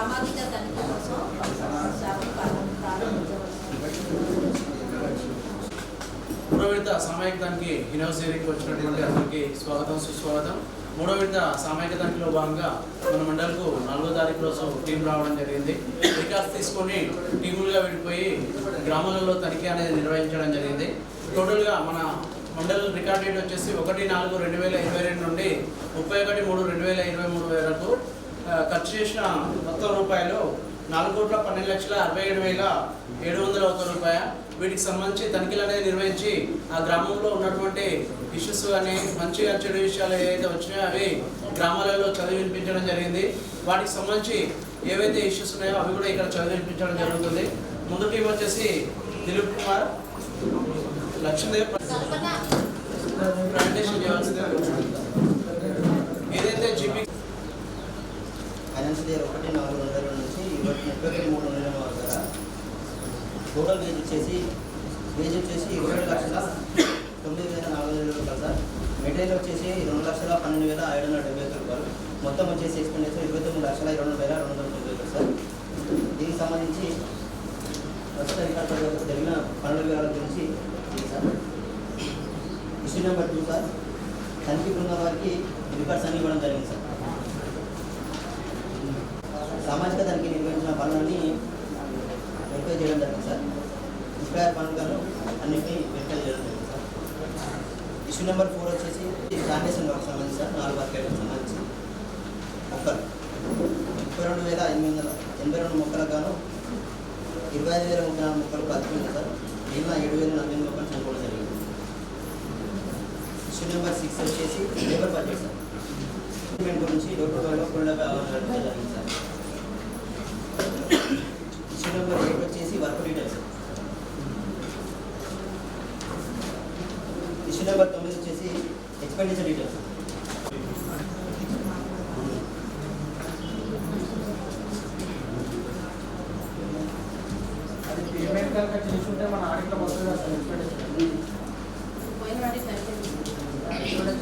సామాజిక తనిఖీ కోసం మూడో విడత సామాజిక తనిఖీ యూనివర్సిటీకి వచ్చినటువంటి అందరికీ స్వాగతం సుస్వాగతం. మూడో విడత సామాజిక తనిఖీలో భాగంగా మన మండలకు 4వ తారీఖు రోజు టీం రావడం జరిగింది. రికార్డ్స్ తీసుకొని టీములుగా విడిపోయి గ్రామాలలో తనిఖీ అనేది నిర్వహించడం జరిగింది. టోటల్గా మన మండల రికార్డ్ డేట్ వచ్చేసి 1/4/2022 నుండి 31/3/2023 వరకు ఖర్చు చేసిన మొత్తం రూపాయలు 4,12,67,701 రూపాయలు. వీటికి సంబంధించి తనిఖీలు అనేది నిర్వహించి ఆ గ్రామంలో ఉన్నటువంటి ఇష్యూస్ కానీ మంచిగా చెడు విషయాలు ఏవైతే వచ్చినాయో అవి గ్రామాలలో చదివి వినిపించడం జరిగింది. వాటికి సంబంధించి ఏవైతే ఇష్యూస్ ఉన్నాయో అవి కూడా ఇక్కడ చదివి వినిపించడం జరుగుతుంది. ముందు టీం వచ్చేసి దిలీప్ కుమార్, లక్ష్మీదేవ్ ప్రెజెంటేషన్ చేయాల్సిందిగా ఏదైతే జీపీ ఫైనాన్స్ డే 1/4/2022 నుంచి 23/3 వరకు టోటల్ వేజ్ వచ్చేసి 22,09,400 రూపాయలు సార్. మెటీరియల్ వచ్చేసి 2,12,570 రూపాయలు. మొత్తం వచ్చేసి ఎక్స్పెండిచర్ 23,20,290 సార్. దీనికి సంబంధించి ప్రస్తుత రికార్డు జరిగిన పనుల వివరాల గురించి సార్. ఇష్యూ నెంబర్ 2 సార్, తనిఖీ బృందం వారికి రికార్డ్స్ అన్ని ఇవ్వడం జరిగింది సార్. సామాజిక తనిఖీ నిర్వహించిన పనులన్నీ వెరిఫై చేయడం జరిగింది సార్. ఇన్స్పైర్ పనులను అన్నింటినీ వెరిఫై చేయడం జరిగింది సార్. ఇష్యూ నెంబర్ 4 వచ్చేసి శానిటేషన్ వర్క్ సంబంధించి సార్. 4 వర్క్ సంబంధించి మొక్కలు 32,882 మొక్కలకు గాను 25,034 మొక్కలు బతికింది సార్. మిగిలిన 7,048 మొక్కలు చనిపోవడం జరిగింది. ఇష్యూ నెంబర్ 6 వచ్చేసి లేబర్ బడ్జెట్ సార్. గురించి డోర్లో కూడా జరిగింది సార్. ఇష్యూ నెంబర్ 8 వచ్చేసి వర్క్ డీటెయిల్స్. ఇష్యూ నెంబర్ 9 వచ్చేసి ఎక్స్పెండిచర్ డీటెయిల్స్. అది పేమెంట్ కనుక చేసుకుంటే మన ఆడిట్లో వస్తుంది అసలు ఎక్స్పెండిచర్.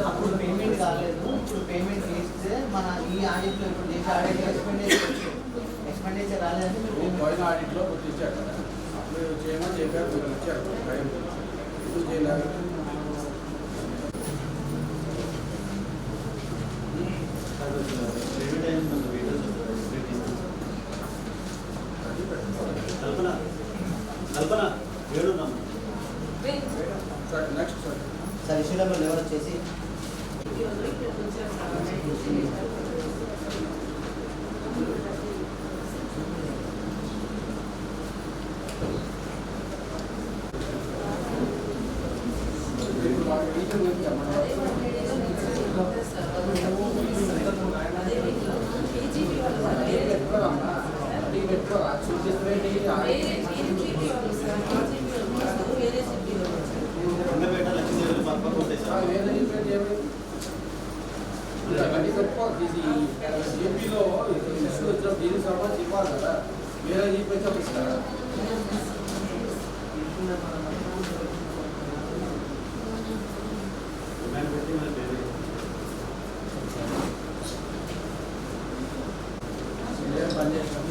అప్పుడు పేమెంట్ కాలేదు. ఇప్పుడు పేమెంట్ చేస్తే మన ఈ ఆడిట్లో ఇప్పుడు చేసే ఆడిట్లో ఎక్స్పెండిచర్ రాలేదంటే పోయిన ఆడిట్లో ఇచ్చారు కదా, అప్పుడు చేయమని చెప్పారు, మీరు ఇచ్చారు. ఇప్పుడు చేయలేదు. కల్పన 7 next sir sir. Issue number 11 వచ్చేసి ఏపీలో ఇష్యూ వచ్చిన దీనికి సంబంధించి ఇవ్వాలి కదా, వేరే చెప్పేసి ఇస్తారా? పని చేస్తాం.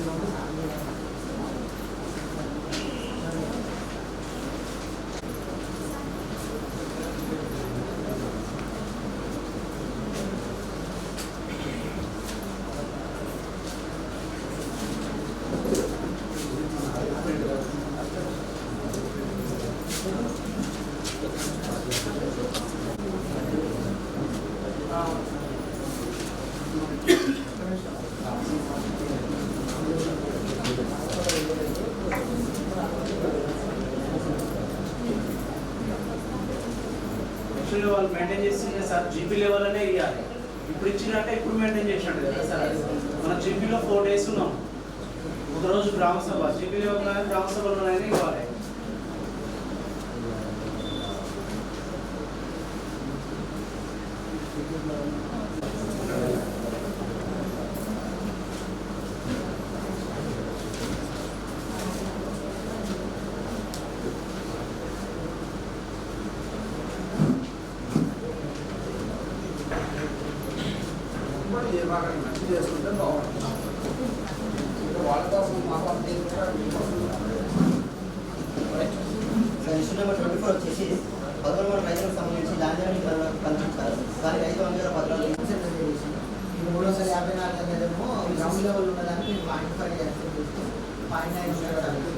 వాళ్ళు మెయింటైన్ చేసిందే సార్, జీపీ లెవెల్ అనే ఇవ్వాలి. ఇప్పుడు ఇచ్చినట్టే ఇప్పుడు మెయింటైన్ చేసినట్టు కదా సార్. మన జీపీలో 4 days ఉన్నాం. ఒకరోజు గ్రామసభ, జీపీ లెవెల్ గ్రామసభలోనైనా ఇవ్వాలి. మంచి చేసుకుంటే బాగుంటుంది. సార్ ఇష్యూ నెంబర్ 24 వచ్చేసి 11 రైతులకు సంబంధించి ధాన్యాన్ని కల్పించారు. దానికి 500 పత్రాలు ఇప్పుడు 354 అనేదేమో గ్రౌండ్ లెవెల్ ఉన్నదానికి 0.5 యాక్సెప్ట్ చేసి 0.9 ఉండడానికి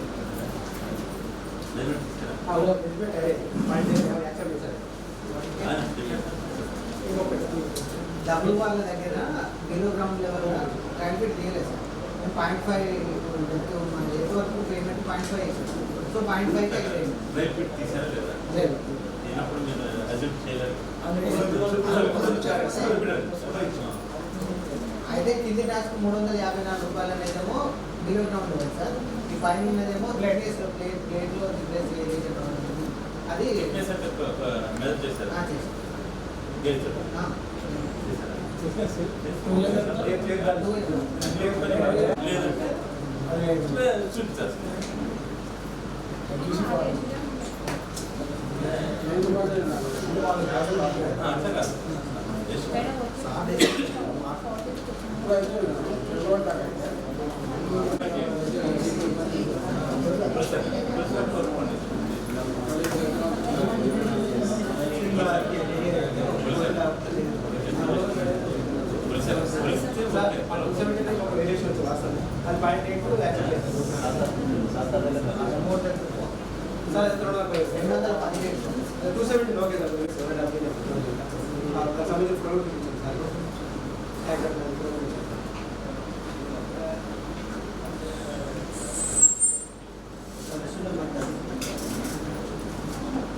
డబ్బులు వాళ్ళ దగ్గర బిలో గ్రౌండ్ లెవెల్ క్యాల్కులేట్ చేయలేదు సార్. మేము 0.5 మన ఎంత వరకు పేమెంట్ 0.5 వేసాం. సో 0.5 అయిపోయింది లేదు. అయితే కింది టాస్క్ 354 రూపాయలు అనేదేమో బిలో గ్రౌండ్ లెవెల్ సార్. ఈ పైన ఉన్నదేమో ప్లేట్లో రిప్లేస్ చేసేటం అది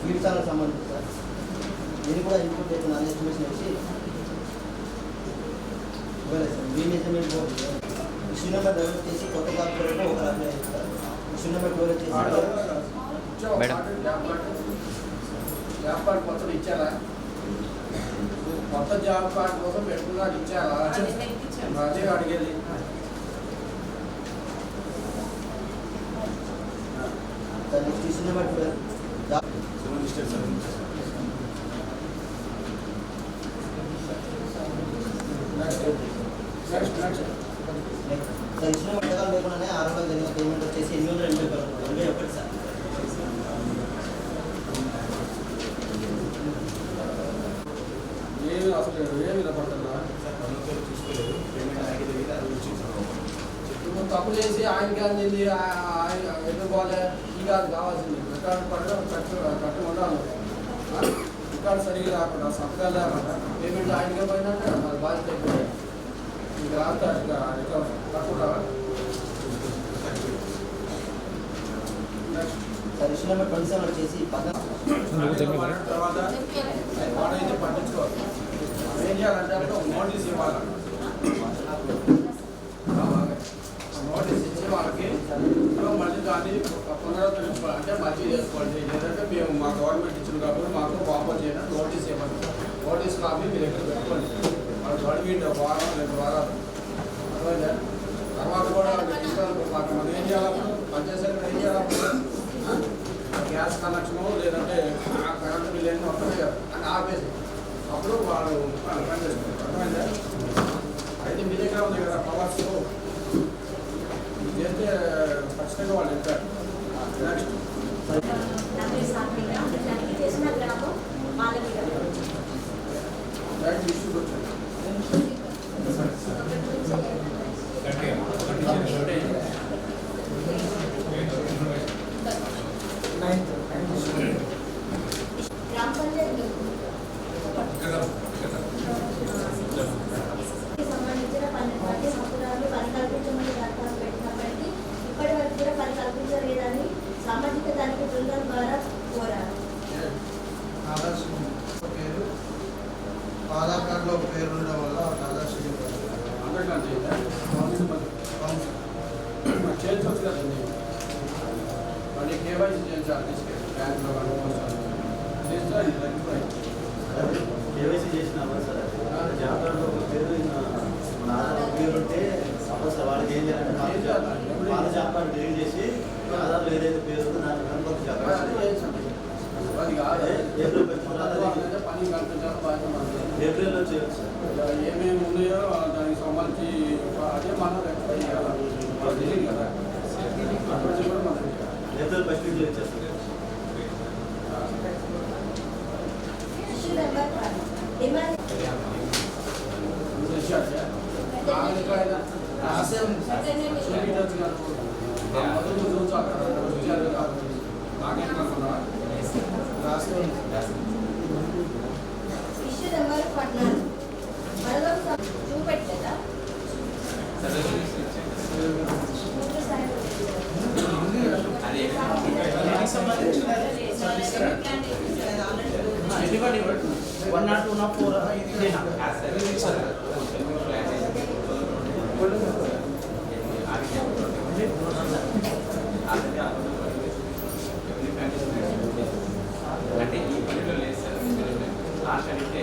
జీవితాలకు సంబంధించి సార్ దీన్ని కూడా ఇన్పుట్ చేసిన ఎస్టిమేషన్ వచ్చి ఇవ్వలేదు సార్. మీ measurement board issue number develop చేసి కొత్త కార్పొరేట్ ఒక అప్లై చేస్తారు. ఇష్యూ నెంబర్ డెవలప్ చేసి జాబ్ కార్డ్ కొత్తది ఇచ్చారా? కొత్త జాబ్ కార్డ్ కోసం పెట్టుకున్నాడు ఇచ్చారా? అదే అడిగేది. Next issue number 12 sir issue number పథకాలు లేకుండానే 6 రోజులు జరిగిన పేమెంట్ వచ్చేసి 881 సార్. ఏమి అసలు ఏమి వినపడుతుందా? నువ్వు తప్పు చేసి ఆయనకి అందింది ఆయన ఎందుకు పోలే ఈ కాదు కావాల్సింది రికార్డు పడడం కట్టు ఉండాలి. రికార్డు సరిగ్గా రాకుండా సంతకాలు లేకుండా పేమెంట్ ఆయనకే పోయినట్టు మరి బాధ్యత అయిపోయింది. ఇంకా రాస్తా ఇంకా రికార్డు కట్టుకుంటా. సార్ ఇష్యూ నెంబర్ 27 వచ్చేసి తర్వాత వాడైతే పట్టించుకోవాలి. ఏం చేయాలంటే అప్పుడు నోటీస్ ఇవ్వాలి. నోటీస్ ఇచ్చి వాళ్ళకి మళ్ళీ దాన్ని పునరుద్ధరించుకోవాలి. అంటే మంచిగా చేసుకోండి. లేదంటే మేము మా గవర్నమెంట్ ఇచ్చిన కాబట్టి మాకు వాపస్ చేయడం నోటీస్ ఇవ్వండి. నోటీస్ కాపీ మీ దగ్గర పెట్టుకోండి. వాళ్ళు అడిగిండి ఒక వారం 2 వారాలు అర్థమైందా? తర్వాత కూడా మాకు మనం ఏం చేయాలప్పుడు పనిచేసేటప్పుడు ఏం చేయాలప్పుడు గ్యాస్ కనెక్షను లేదంటే కరెంట్ బిల్ ఏమో వస్తున్నాయి కదా అని ఆపేసి అప్పుడు వాళ్ళు పని చేసుకుంటారు. అర్థమైందా? అయితే మీ దగ్గర ఉంది కదా పవర్స్ చేస్తే ఖచ్చితంగా వాళ్ళు ఇస్తారు. నెక్స్ట్ రైట్ ఇష్యూకి వచ్చారు. సంబంధించిన 12 సంవత్సరాలు పని కల్పించమని దరఖాస్తు పెట్టినప్పటికీ ఇప్పటి వరకు కూడా పని కల్పించలేదని సామాజిక తనిఖీ బృందం ద్వారా కోరారు. ఆధార్ కార్డులో పేరు ఉండడం వల్ల ఆధార్ చేయించవచ్చు కదండి. మళ్ళీ కేవైసీ చేయించాలి తీసుకెళ్ళి బ్యాంకులో కేవైసీ చేసినామా సార్? జాబ్ కార్డులో ఒక పేరు మన ఆధార్ పేరు ఉంటే సపోజ్ వాళ్ళకి ఏం చేయాలంటే వాళ్ళ జాబ్ కార్డు డిలీట్ చేసి ఆధార్లో ఏదైతే పేరు ఉందో దాన్ని కనుక జాబ్ అది కాదు ఏప్రిల్ పని కల్పించాలి బాధ్యత. ఏప్రిల్లో చేయొచ్చు సార్. ఏమేమి ఉన్నాయో దానికి సంబంధించి అదే మనం రోజులు ఇచ్చేస్తారు. Issue number 1 demand issue number 14 మరొక చూపెట్టదా ఎనిబడి 102 అంటే ఈ పనిలో లేదు సార్ లాస్ట్ అడిగితే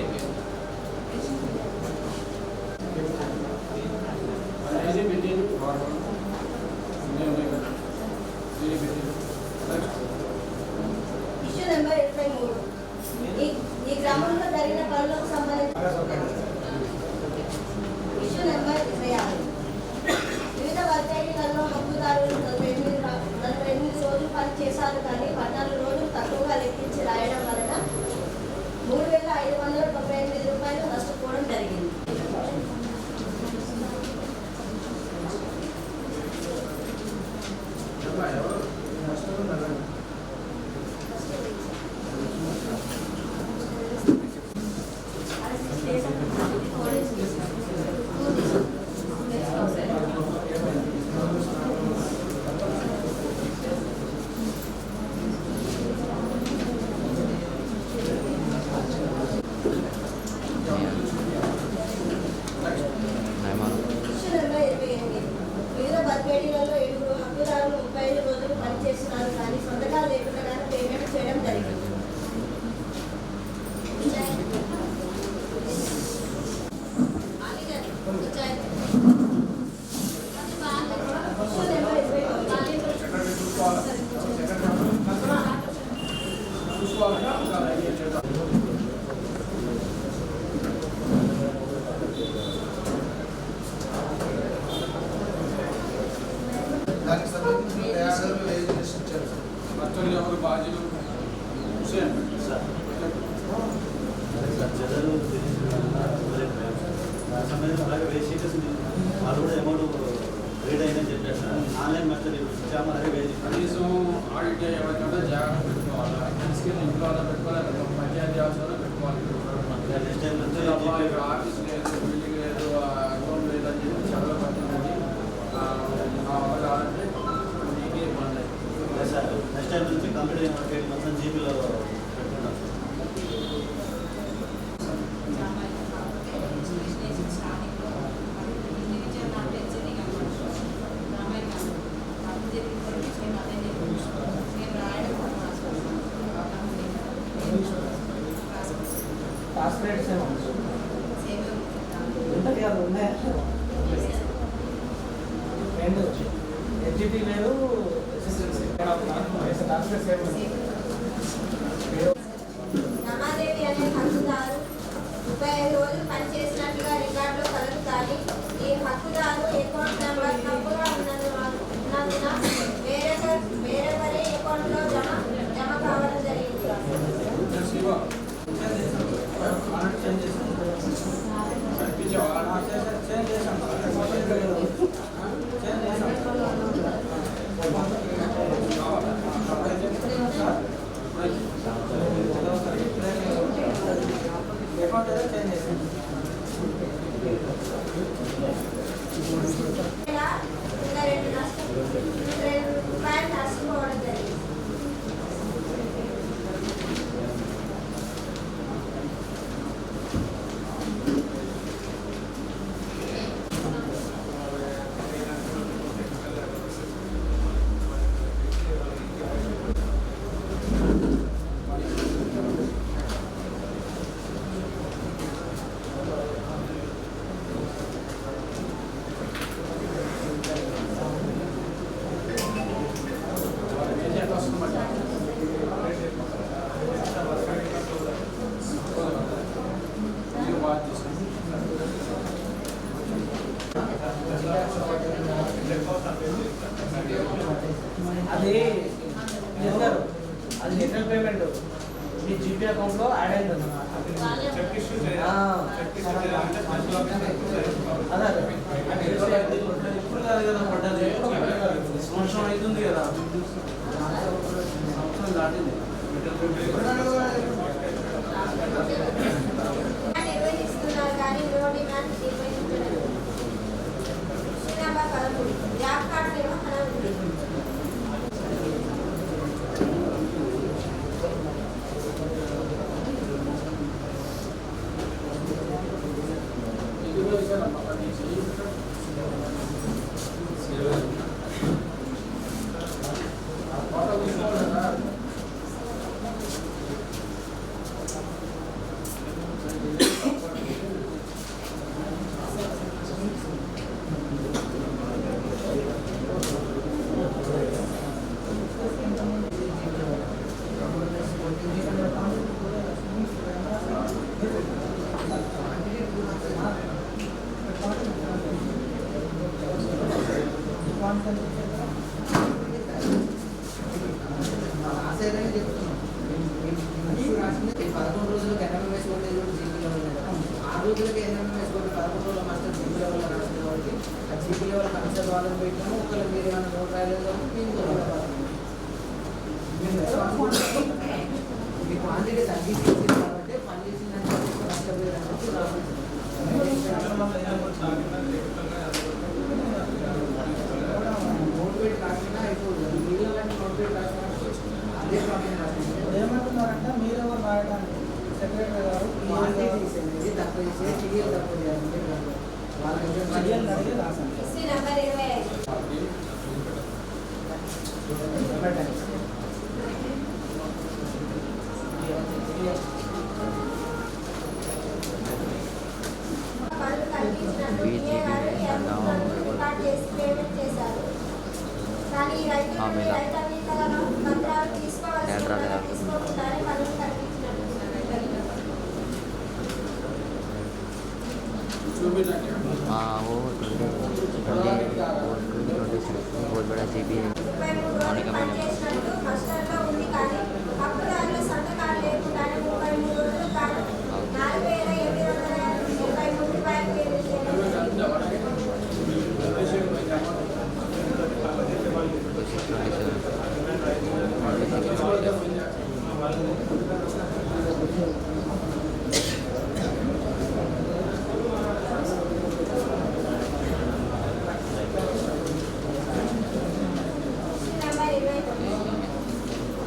ఇష్యూ నెంబర్ 23 ఈ గ్రామంలో జరిగిన పనులకు సంబంధించి ఇష్యూ నెంబర్ 26 వివిధ వర్గీకరణలో హక్కుదారులు 48 రోజులు పని చేశారు కానీ 14 రోజులు తక్కువగా లెక్కించి రాయడం వలన 3,598 రూపాయలు నష్టపోవడం జరిగింది. ఇష్యూ నెంబర్ 28 వివిధ బడ్జెట్లలో 7 హక్కుదారులు 35 రోజులు పనిచేస్తున్నారు కానీ సొంతగా లేకుండా పేమెంట్ చేయడం జరిగింది. ఇష్యూ నెంబర్ 29 దానికి సంబంధించిన తయారు రిజిస్టర్ ఇచ్చారు మొత్తం ఎవరు బాధ్యులు హుసేన్ సార్ జనరల్ సంబంధించిన అలాగే వేసి వాళ్ళు కూడా అమౌంట్ రీడ్ అయిందని చెప్పారు సార్. ఆన్లైన్ మెథడ్ ఇచ్చాము అదే వేసి కనీసం ఆడిట్ ఎవరికంటే జాగ్రత్త పెట్టుకోవాలి తీసుకెళ్ళి ఇంట్లో అలా పెట్టుకోవాలి పంచాయతీ ఆఫీసులో పెట్టుకోవాలి నెక్స్ట్ టైం నుంచి ఆఫీస్ లేదు బిల్డింగ్ లేదు అకౌంట్ లేదు అని చెప్పి చాలా పడుతుంది నా వల్ల కావాలంటే నీకే ఇబ్బంది సార్ నెక్స్ట్ టైం నుంచి కంప్లీట్ మార్కెట్ మొత్తం జీపీలో పెట్టుకున్నాం. పాస్ రేట్స్ ఏమో ఉంటుంది అది ఉన్నాయి రెండు ఎస్జిటి లేదు రమాదేవి అనే హక్కుదారు 35 రోజులు పనిచేసినట్లుగా రికార్డులో కలదు కానీ ఈ హక్కుదారు అకౌంట్ నెంబర్ తప్పుగా ఉన్నందున వేరొకరి అకౌంట్లో జమ కావడం జరిగింది. ఇలా 2 రూపాయలు నష్టపోవడం జరిగింది. అది చేస్తారు. అది లెటర్ పేమెంట్ మీ జీపీ అకౌంట్లో యాడ్ అయింది అదే ఇప్పుడు కాదు కదా పడ్డది, సంవత్సరం అవుతుంది కదా, సంవత్సరం దాటింది. నిర్వహిస్తున్నారు కానీ నో డిమాండ్ నిర్వహించడం. నెంబర్ 13 జాబ్ కార్డు నిర్వహణ ఉంది. ఏమంటున్నారంటే మీరెవరు రాయడానికి సెక్రటరీ గారు అడిగి రాశాను. ఇస్సీ నెంబర్ 25 పనులు కల్పించినట్టు డిఏ గారు రికార్డ్ చేసి పేమెంట్ చేశారు. కానీ ఈ రైతు రైతాంగీకరణ పత్రాలు తీసుకోకుండానే పనులు కల్పించినట్టు वो 2026 बहुत बड़ा जीबी है। 33 రోజులు పనిచేసినట్టు మాస్టర్లో ఉంది కానీ హక్కుదారుల సంతకాలు లేకుండానే 33 రోజులు కాదు 4,833 రూపాయలు పేమెంట్ చేయడం జరిగింది. నెంబర్ 29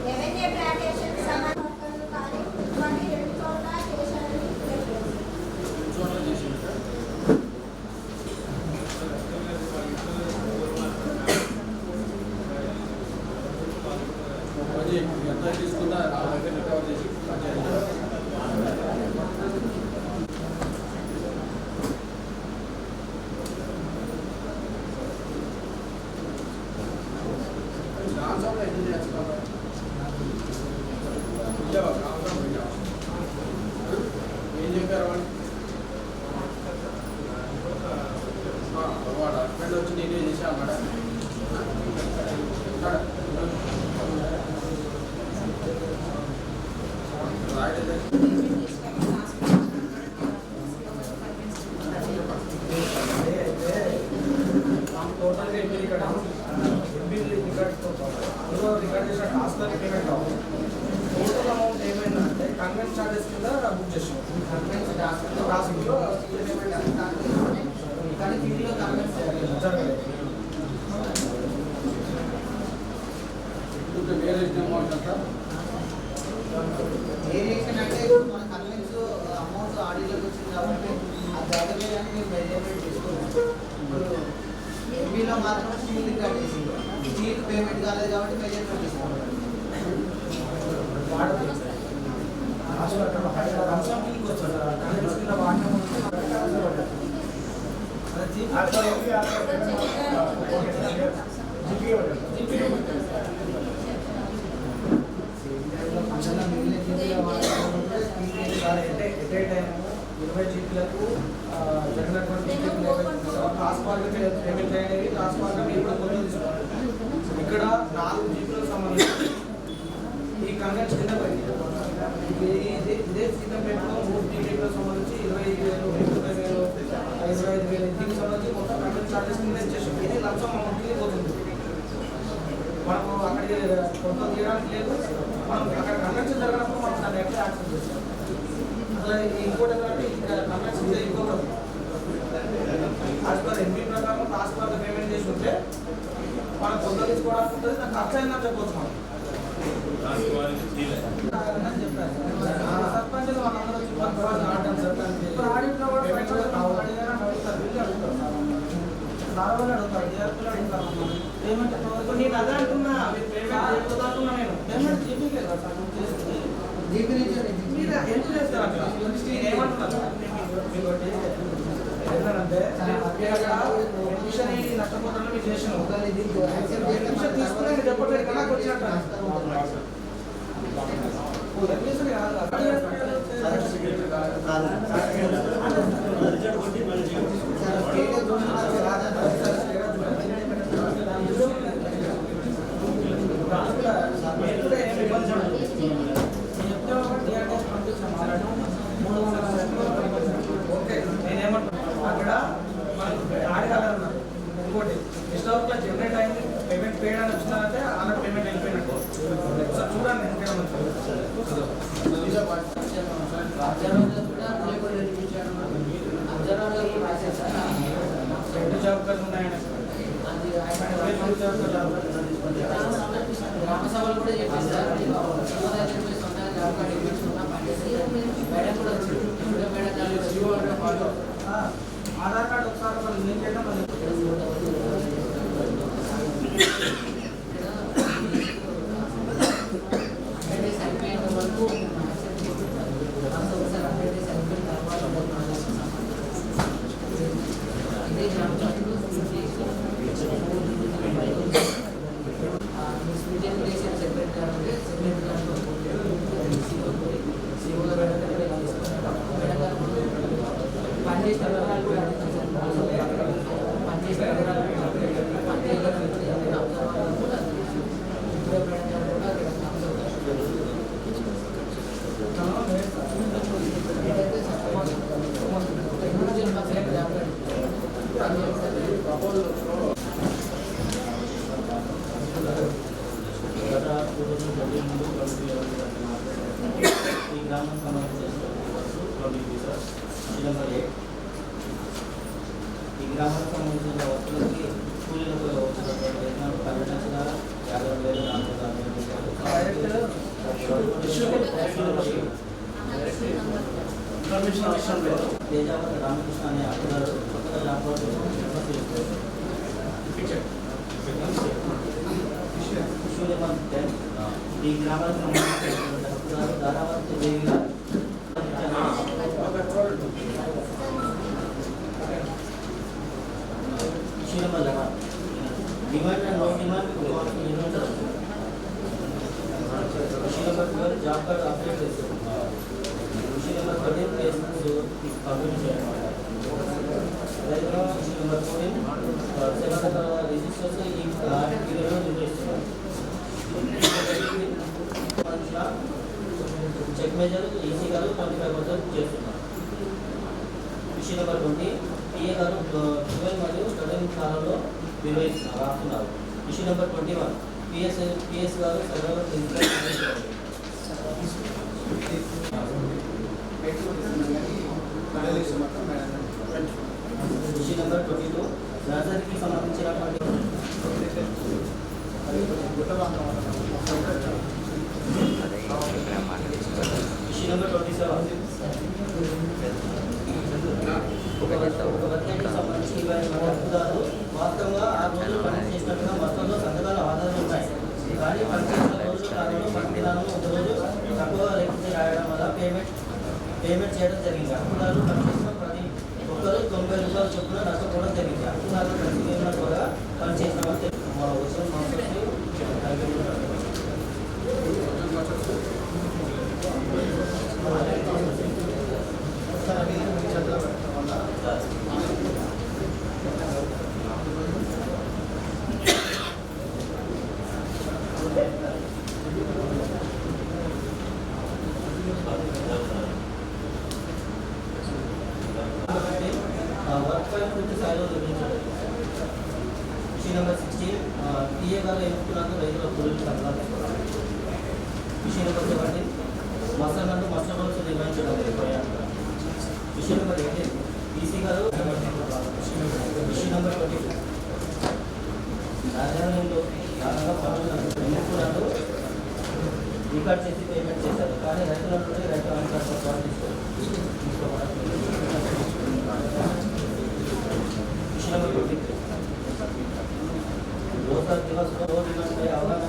రెవెన్యూ ప్లాంటేషన్ సమాధానాలు కానీ ఇవన్నీ 2 చోట్ల చేశారని తెలియదు. ఎంత తీసుకున్నా ఆ దగ్గర రికవర్ చేసి ఏం చెప్పారు వాడు హస్బెండ్ వచ్చి నేనే చేసా అన్నాడా టోటల్గా ఇక్కడ రికార్డ్ చేసిన టాస్క్ పేమెంట్ అవ్వాలి. టోటల్ అమౌంట్ ఏమైందంటే కన్వెన్స్ చార్జెస్ కింద బుక్ చేసాం. టాస్క్లో కానీ ఫీల్డ్లో కన్వెన్స్ జరగలేదు. వేరియేషన్ అంటే ఇప్పుడు మన కన్వెన్స్ అమౌంట్ ఆడియోలోకి వచ్చింది కాబట్టి అది జరగలేదని మేము మెజర్మెంట్ తీసుకున్నాం. ఇప్పుడు ఎంబీలో మాత్రం స్టీల్ రికార్డ్ చేసింది. స్టీల్ పేమెంట్ కాలేదు కాబట్టి మెజర్మెంట్ తీసుకున్నాం. ఇరవై జీపీలకు జరిగినటువంటి ట్రాన్స్ఫార్మర్ పేమెంట్ అయినవి ట్రాన్స్ఫార్మర్ మీరు కూడా కొంచెం తీసుకోవాలి. ఇక్కడ 4 జీపీలకు సంబంధించి చార్జెస్ కింద ఇచ్చేసాం. ఇది లంచం అమౌంట్కి పోతుంది. మనము అక్కడికి కొంత తీయడానికి లేదు. మనం అక్కడ కన్వెన్షన్ జరగనప్పుడు మనం దాన్ని ఎట్లా యాక్సెప్ట్ చేస్తాం. అసలు ఇంకోటి ఏంటంటే ఇక్కడ కన్వెన్షన్ ఇంకోటి యాజ్ పర్ ఎంపీ ప్రకారం లాస్ట్ పర్ పేమెంట్ చేసి ఉంటే మనం కొంత తీసుకోవడానికి ఉంటుంది. నాకు ఖర్చు అయిందని చెప్పవచ్చు మనం సర్పంచ్ వాళ్ళందరూ వచ్చి ఆడటం సర్పంచ్ పేమెంట్ నేను అదే అంటున్నా. పేమెంట్ అంటున్నా నేను పేమెంట్ జీపీ మీరు హెల్ప్ చేస్తారు అట్లా. నేను ఏమంటున్నాను ఏంటంటే నష్టపోతాను మీరు చేసిన తీసుకునే చెప్పట్లేదు కదా వచ్చినట్టు ఓకే నేనేమంటున్నా అక్కడ ఆడగలన్నారు. ఇంకోటి స్టాక్లో జనరేట్ అయింది పేమెంట్ పేయడానికి వచ్చినారంటే అలా పేమెంట్ వెళ్ళిపోయినట్టు సార్ చూడండి. రెండు జాబ్ ఉన్నాయండి. గ్రామ సభలు కూడా చెప్పేసారు. ఆధార్ కార్డు ఒకసారి మనం ఏం చేయడం సరిపోయిన వరకు ఇదే గ్రామ సభలు సెపరేట్ కావాలంటే సెపరేట్ పనిచేసిన వివరాలు కూడా పనిచేసిన వివరాలు ఈ గ్రామం సంబంధించిన ఈ గ్రామానికి సంబంధించిన వస్తువులకి కూలీలకు వచ్చినటువంటి వేతనాలు 12,50,000 తేజావతి రామకృష్ణ అనే అధికారులు కొత్తగా జాబ్ ఈ గ్రామానికి సంబంధించినటువంటి హక్కుదారు ధారావతి దేవి గారు demand and non demand job card update చేస్తారు. విషయం నెంబర్ 13 ప్లేస్మెంట్స్ పంపిణీ చేయాలన్నమాట. అదేవిధంగా విషయం నెంబర్ 14 7 రిజిస్టర్స్ ఈ పీరియడ్లో నిర్వహిస్తున్నారు. చెక్ మేజర్ ఈసీ గారు 25% చేస్తున్నారు. విషయం నెంబర్ 20 పిఏ గారు 12 మరియు 13 స్థానంలో రాస్తున్నారు. ఇష్యూ నెంబర్ 21 పిఎస్ గారు సర్వర్ ఇష్యూ నెంబర్ 22 నర్సరీకి సంబంధించినటువంటి ఇష్యూ నెంబర్ 27 సంబంధించి హక్కుదారు వాస్తవంగా ఆ రోజు పని చేసినట్టుగా మొత్తంలో సంతకాల ఆధారాలు ఉన్నాయి. కానీ పనిచేసిన రోజు కాలంలో పని విధానం ఒక రోజు తక్కువ రేపు రాయడం వల్ల పేమెంట్ చేయడం జరిగింది. హక్కుదారులు పనిచేసిన ప్రతి ఒక్కరు 90 రూపాయలు చొప్పున నష్టపోవడం జరిగింది. హక్కుదారులు ప్రతి విధానం కూడా పనిచేసిన వర్క్ ఫైల్ పూర్తి స్థాయిలో నిర్మించారు. విషయం నెంబర్ 16 టీఏ గారు ఎన్నుకున్నందుకు రైతుల కూలీలు సంక్రాంతి. విషయం నెంబర్ 17 మసనందు మత్స్యగోల్స్ నిర్వహించడం. విషయం నెంబర్ 18 ఈసీ గారు. విషయం నెంబర్ 20 రాజ్యాంగంలో భాగంగా పనులు ఎన్నుకున్నందుకు రికార్డ్ చేసి పేమెంట్ చేశారు. కానీ రైతుల నుండి రైతు అనుకరణ పత్రాలు తీసుకోవాలి. విషయం నెంబర్ 23 रोजगार दिवस को 2 डिमांड पे అవగాహన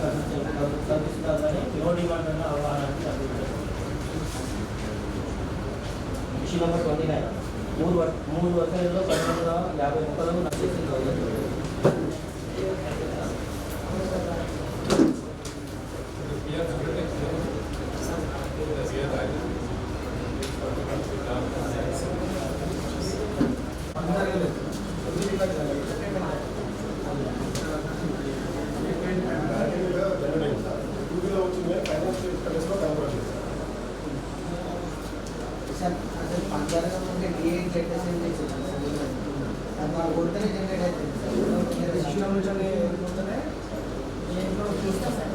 కల్పిస్తున్నారు కానీ నో డిమాండ్ అన్న అవగాహన కల్పించారు. విషయం నెంబర్ 29 మూడు వర్షాలలో 1250 మొక్కలను నష్టేసిన గవర్నమెంట్. అసలు పంచాయతీ ఉంటే డిఏ జనరేషన్ చేసేది అది మా కొడుతూనే జనరేట్ అవుతుంది. సిస్టమ్ నుంచి పోతేనే చూస్తాం సార్.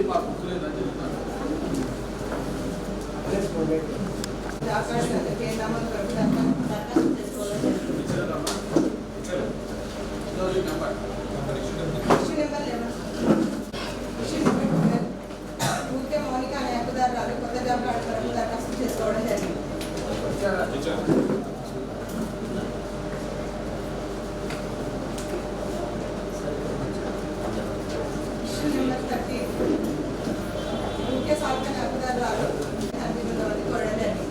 మా బుక్ లేదని చెప్తాను. మౌనిక అనే హక్కుదారురాలు కొత్త జాబ్ కార్డు కొరకు దరఖాస్తు చేసుకోవడం జరిగింది. నెంబర్ 30 ముఖ్య సాల్కన్ హక్కుదారురాలు కోరడం జరిగింది.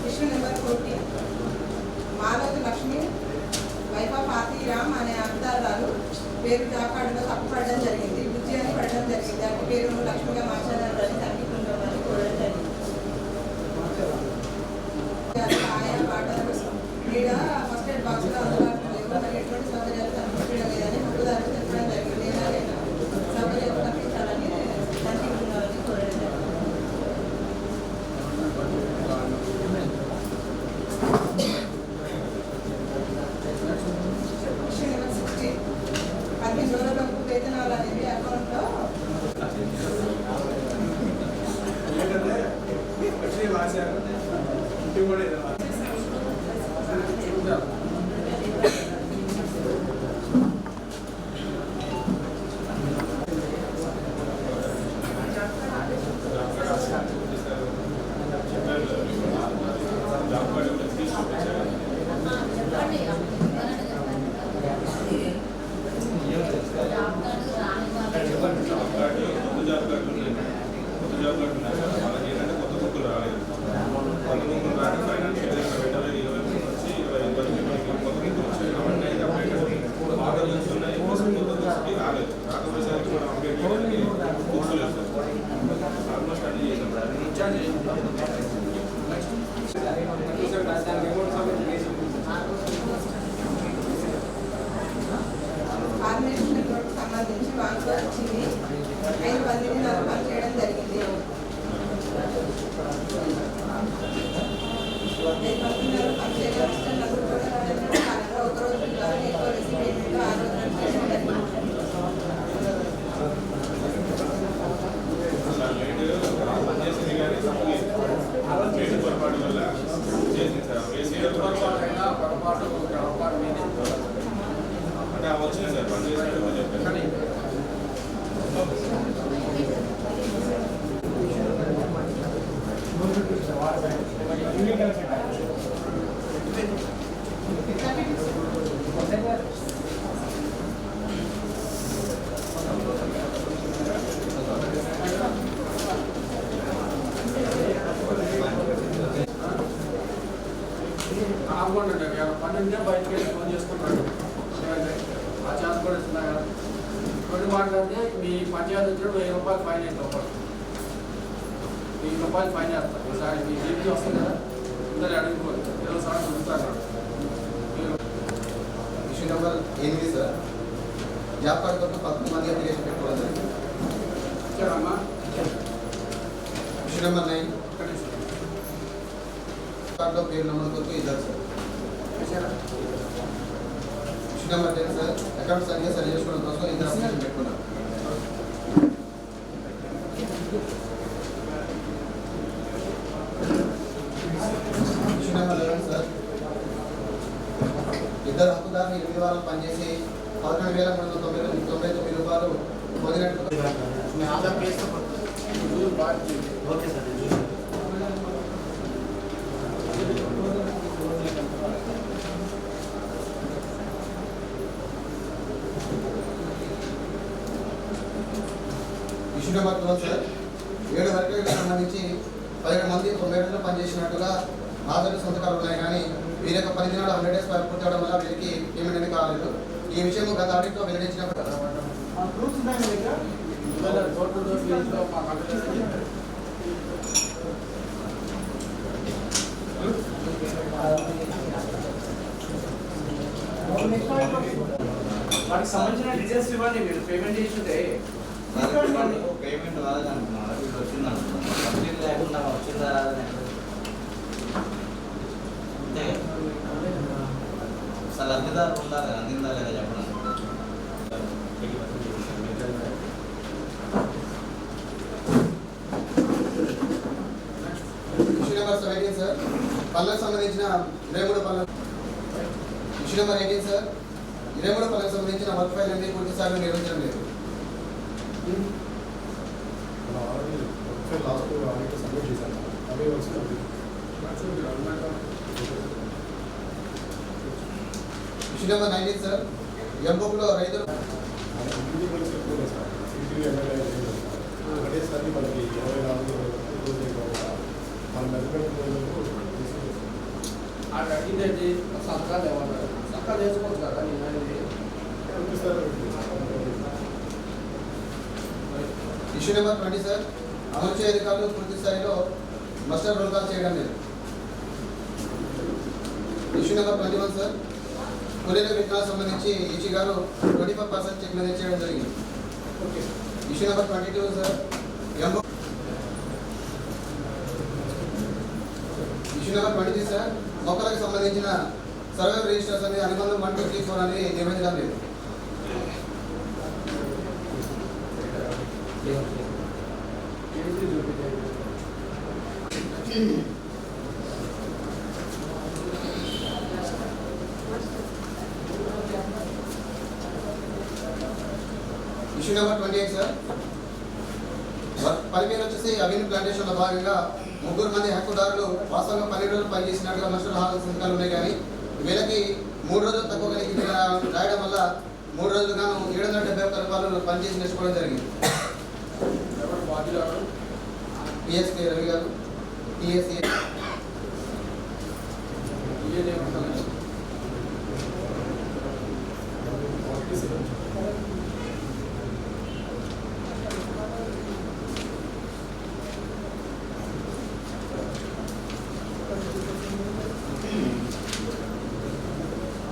Issue number 40 Malothu Lakshmi wife of Athiram అనే హక్కుదారురాలు పేరు జాబ్ కార్డులో తప్పు పడడం జరిగింది. బుజ్జి అని పడడం జరిగింది. అటు పేరును లక్ష్మిగా మార్చాలని తనిఖీ బృందాన్ని కోరడం జరిగింది. ఆయా పాటలు ఈడ ఫస్ట్ ఎయిడ్ బాక్స్లో అందుబాటులో లేవు, మరి ఎటువంటి సౌకర్యాలు కల్పించడం లేదని హక్కుదారులు చెప్పడం జరిగింది. ఏదైనా సౌకర్యాలు కల్పించాలని తనిఖీ బృందాన్ని కోరడం జరిగింది. ఇష్యూ నెంబర్ 60 15 రోజులకు వేతనాలు అనేవి అకౌంట్లో ఆర్గనైజేషన్ సంబంధించి వాంగ్లో వచ్చింది. 5 మందిని నాకు పనిచేయడం జరిగింది. 5 మంది పనిచేయడం కాలంలో ఒక రోజు ఎక్కువ రెసిపీలో 6 రోజులు చేయడం జరిగింది. వచ్చింది సార్ పని చేసినట్టు చెప్పండి. అనుకోండి పని ఉంటే బయటకు వెళ్ళి ఫోన్ చేసుకుంటాడు. ఆ ఛాన్స్ కూడా ఇస్తున్నా కదా. కొన్ని మాట్లాడితే మీ పంచాయతీ వచ్చిన 1000 రూపాయలు ఫైన్ అయితే ఒకటి 1000 రూపాయలు ఫైన్ వేస్తారు. ఈసారి మీ జీపీ వస్తుంది కదా, అందరు అడుగుకోవాలి 20 సార్లు చూస్తారు. Issue number 8 sir, job card కొరకు 11 మంది అప్లికేషన్ పెట్టుకోవడం జరిగింది. ఇచ్చారమ్మా. ఇష్యూ నెంబర్ 9 కార్డులో పేరు నమోదు కొరకు 2 sir. Issue number 10 sir, account సరిగ్గా సరి చేసుకోవడం కోసం 2 అప్లికేషన్ పెట్టుకున్నాం. ఇష్యూ నెంబర్ 11 సార్, 2 హక్కుదారులు 8 వారాలు పనిచేసి 11,399 రూపాయలు పొందినట్టు. Okay sir. Issue number 12 sir, 7 వర్గాలకు సంబంధించి 17 మంది 90 రోజులు పనిచేసినట్టుగా హాజరు సంతకాలు ఉన్నాయి, కానీ వీరి యొక్క పని దినాలు 100 డేస్ పూర్తి అవడం వల్ల వీరికి పేమెంట్ అనేది కాలేదు. ఈ విషయం గత ఆడిట్లో వెల్లడించినప్పుడు వాటికి సంబంధించిన డీటెయిల్స్ ఇవ్వండి. మీరు పేమెంట్ చేసిందే పేమెంట్ కాదంటున్నారు, ఇప్పుడు వచ్చిందంటున్నారు. కంప్లీట్ లేకుండా వచ్చిందా రాదని అంటే అసలు అద్దెదారు ఉండాలి, అందిందా లేదా చెప్పడం. ఇష్యూ నెంబర్ 17 సార్, పనులకు సంబంధించిన 23 పనులు. ఇష్యూ నెంబర్ 18 సార్, 23 పనులకు సంబంధించిన వర్క్ ఫైల్ అనేది పూర్తి స్థాయిలో నిర్వహించడం లేదు. ఇష్యూ నెంబర్ 19 సార్, ఎంబుక్లో రైతులు అడిగిందండి సంతకాలు ఏమన్నారు, సంతకాలు వేసుకోవచ్చు కదా నేను అనేది. ఇష్యూ నెంబర్ 20 సార్, అమలు చేయ అధికారులు పూర్తి స్థాయిలో మస్టర్ రోల్ కాల్ చేయడం లేదు. ఇష్యూ నెంబర్ 21 సార్, కూలీల విత్తనాలకు సంబంధించి ఈసీ గారు 25% చెక్ మీద చేయడం జరిగింది. Issue number 22 sir, issue number 23 sir, మొక్కలకు సంబంధించిన సర్వే రిజిస్టర్స్ అనేది అనుబంధం 1, 2, 3, 4 అనేది నిర్వహించడం లేదు. ఇష్యూ నెంబర్ 28 సార్, పని మీద వచ్చేసి అవిని ప్లాంటేషన్లో భాగంగా 3 మంది హక్కుదారులు వాస్తవంగా 12 రోజులు పనిచేసినట్టుగా మస్టర్ హాల్ సంతకాలు ఉన్నాయి, కానీ వీళ్ళకి 3 రోజులు తక్కువ రాయడం వల్ల 3 రోజులు గాను 771 రూపాయలు పనిచేసి నేర్చుకోవడం జరిగింది. పిఎస్కే రవి గారు, PSC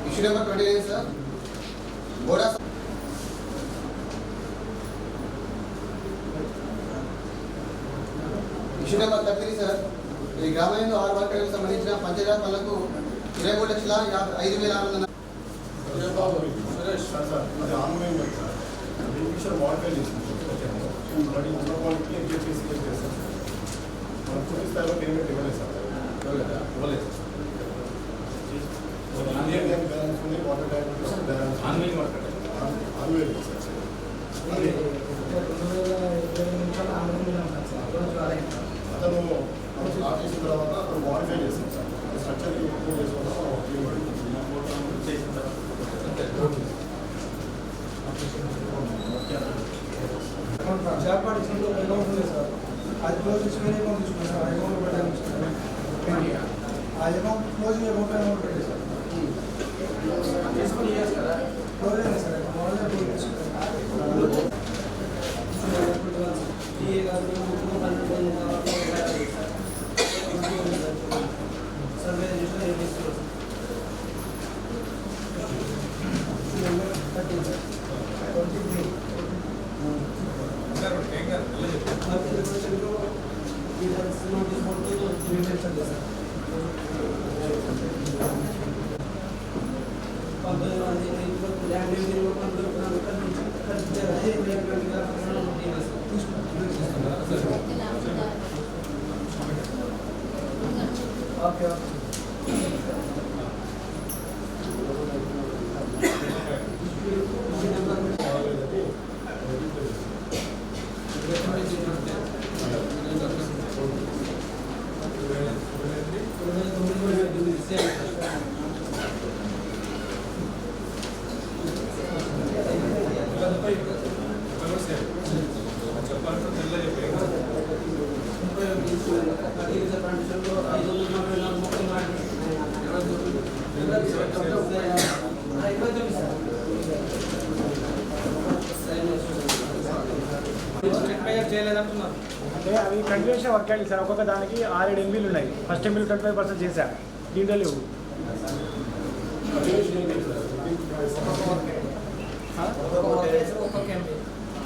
issue number 29 sir, Boda issue number 33 sir, ఈ గ్రామంలో 6 వర్గాలకు సంబంధించిన పంచాయతీ పనులకు 23,05,600 అది ఆన్లైన్ సార్ మోడిఫై చేసుకుంటాం ఉన్న వాళ్ళకి ఎంగేజ్ చేసి చేస్తాం. మనం పూర్తి స్థాయిలో పేమెంట్ ఇవ్వలేదు సార్, ఇవ్వలేదు బ్యాలెన్స్ ఉంది, water tank balance online sir. అది అతను స్టార్ట్ చేసిన తర్వాత అతను మోడిఫై చేస్తాం సార్, స్ట్రక్చర్ ఇంప్రూవ్ చేసుకుంటాం. చేసిన తర్వాత చేపాటి అకౌంట్ ఉంది సార్, అది క్లోజ్ చేసి వేరే అకౌంట్ తీసుకున్నాం సార్. అకౌంట్ పెట్టడానికి ఆ అకౌంట్ క్లోజింగ్ అకౌంట్ అమౌంట్ పెట్టే సార్ తీసుకొని ఇవ్వచ్చు కదా. క్లోజ్ అయింది సార్, మామూలుగా క్లోజ్ చేసుకుంటాం. సర్వే ఓకే అంటే అవి కంటిన్యూషన్ వర్క్ అయ్యింది సార్. ఒక్కొక్క దానికి 6-7 ఎంబీలు ఉన్నాయి. ఫస్ట్ ఎంబీలు 25% చేశారు, దీంట్లో లేవు.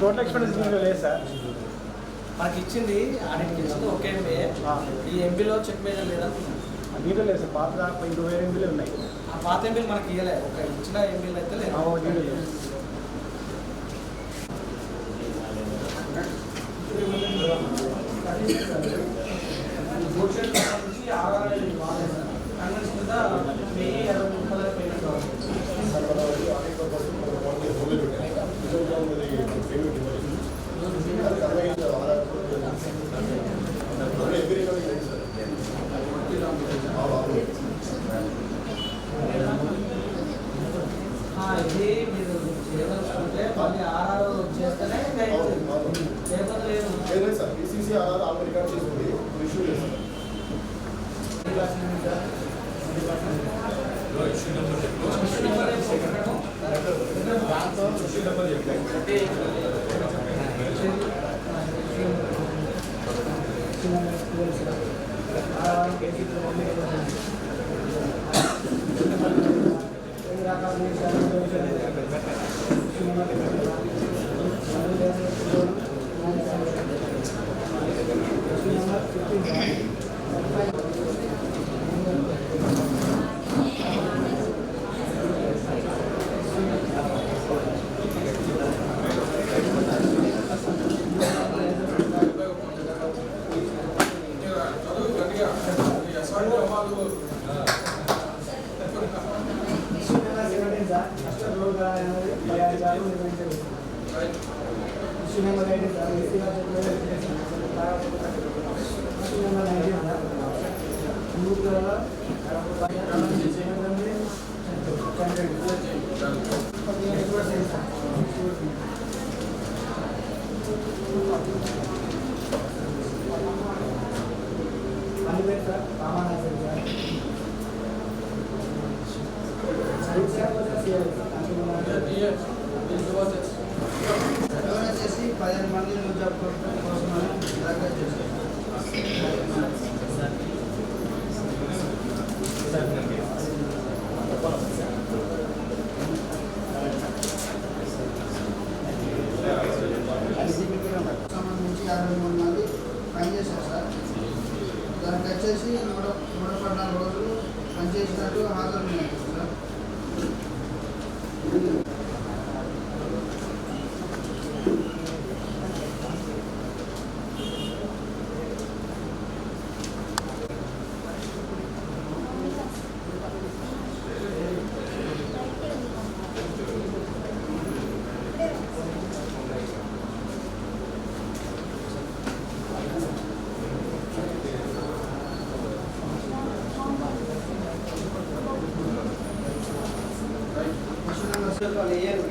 టోటల్ ఎక్స్పెండిచర్ దీంట్లో లేదు సార్. మనకి ఇచ్చింది ఆడిట్కి ఇచ్చింది ఒక ఎంబీ. ఈ ఎంబీలో చెక్ మీద లేదా దీంట్లో లేదు సార్. పాత ఇంకో వేరే ఎంబీలు ఉన్నాయి. ఆ పాత ఎంబీలు మనకి ఇవ్వలే. ఒక ఇచ్చిన ఎంబీలు అయితే లేదు. దీంట్లో లేదు. ఇది మీరు చేయదలుచుకుంటే మళ్ళీ ఆర్ఆర్ చేస్తేనే లేకపోతే లేదు. లేదు sir, PCC RR already record చేసుకుంది, ఇష్యూ చేస్తారు. వచ్చేసి 15 మంది జాబ్ కోసమని దరఖాస్తు చేశారు. సంబంధించి 63 మంది పనిచేశారు సార్. దానికి వచ్చేసి 114 రోజులు పనిచేసినట్టు హాజరు ఉన్నాయి సార్.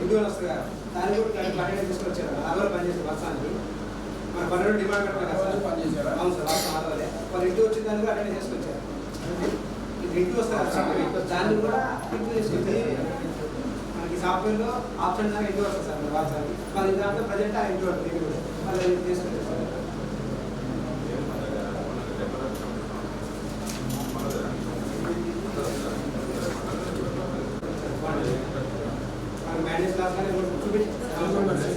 ఇండియన్ వస్తుంది కదా, దాన్ని కూడా 12 తీసుకొచ్చారు. అలా పనిచేస్తారు వర్షానికి. మన 12 డిమాండ్ పెట్టారు పనిచేశారు. అవును సార్, వర్షం ఆడవాలి. వాళ్ళు ఇంటికి వచ్చిన దాన్ని కూడా అటెండ్ చేసుకొచ్చారు. ఇంటికి వస్తారు దాన్ని కూడా ఇంటికి తీసుకొచ్చి మనకి సాఫ్ట్వేర్లో ఆప్షన్ దాకా ఇంటికి వస్తుంది సార్ వర్షానికి. మన దాంట్లో ప్రజెంట్ ఆ ఇంటి వస్తుంది వాళ్ళు తీసుకొచ్చారు సార్. మేనేజ్ క్లాస్ కానీ సంబంధించి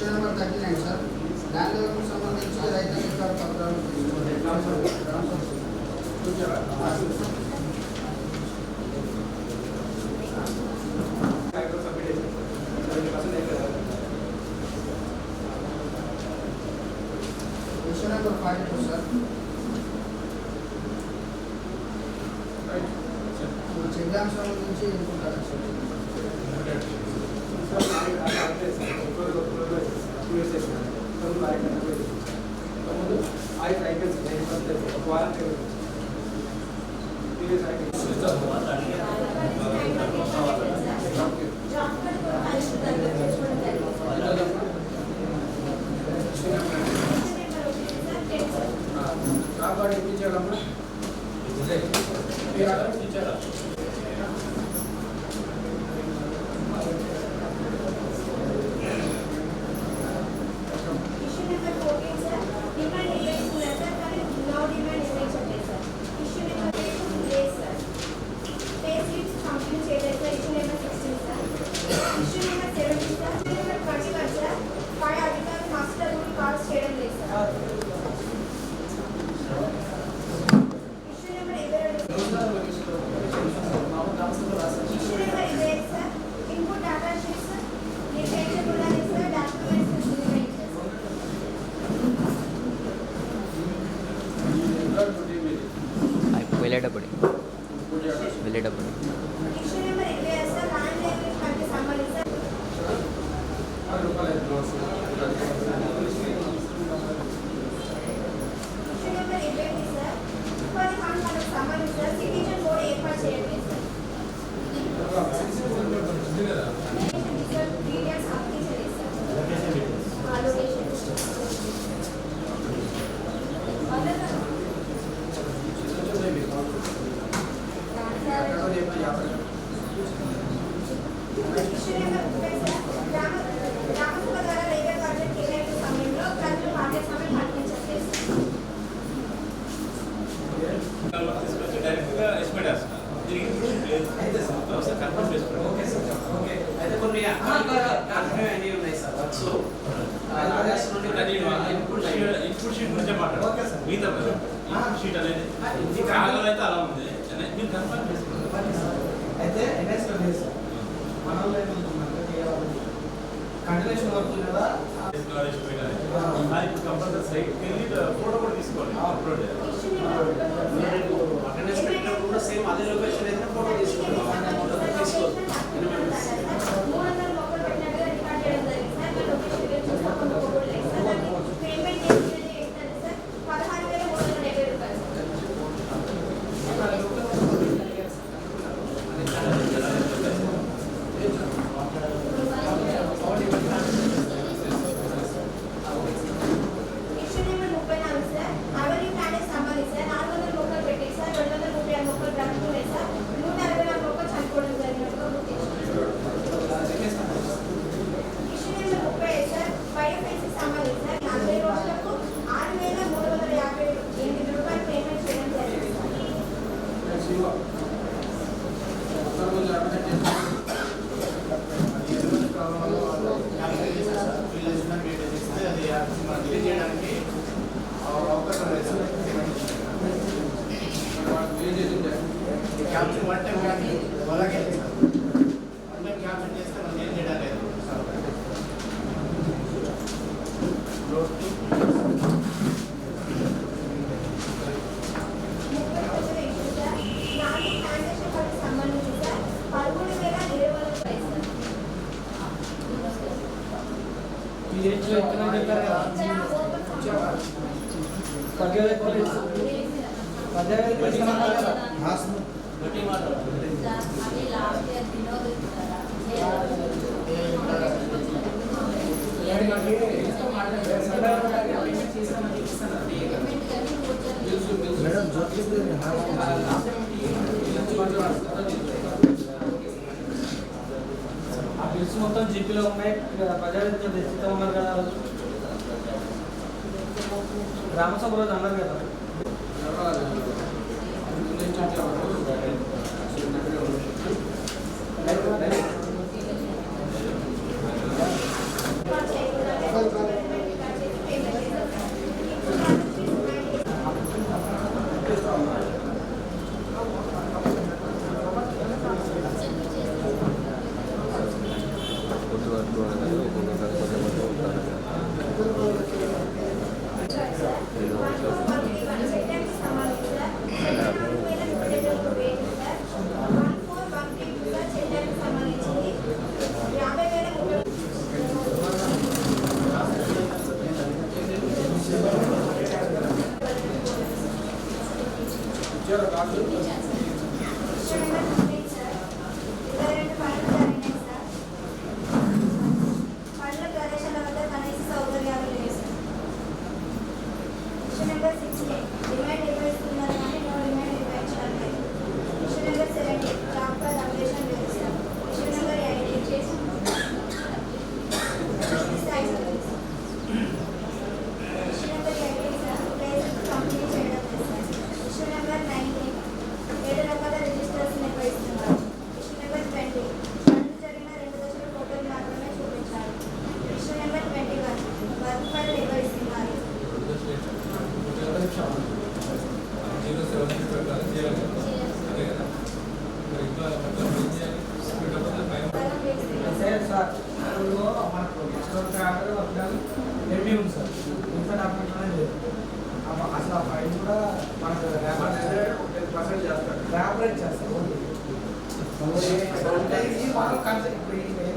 నెంబర్ 39 సార్. ల్యాండ్ సంబంధించి రైతు పత్రాలు question number 52 sir. Check dam సంబంధించి ఎన్నుకుంటారా సార్? వారంటీ వెళ్ళేటప్పుడు అయితే ఎన్ఎస్ మనలో కంటిన్యూషన్ వర్క్ కదా కంపల్సరీ సైట్కి వెళ్ళి ఫోటో కూడా తీసుకోవాలి అప్లోడ్ అటెండెన్స్ పెట్టినప్పుడు కూడా సేమ్ అదే లొకేషన్ అయితే ఫోటో తీసుకోవాలి మొత్తం జీపీలో ఉన్నాయి ప్రజావేదిక తెచ్చిస్తా ఉన్నారు కదా గ్రామసభ రోజు అన్నారు కదా Thank you.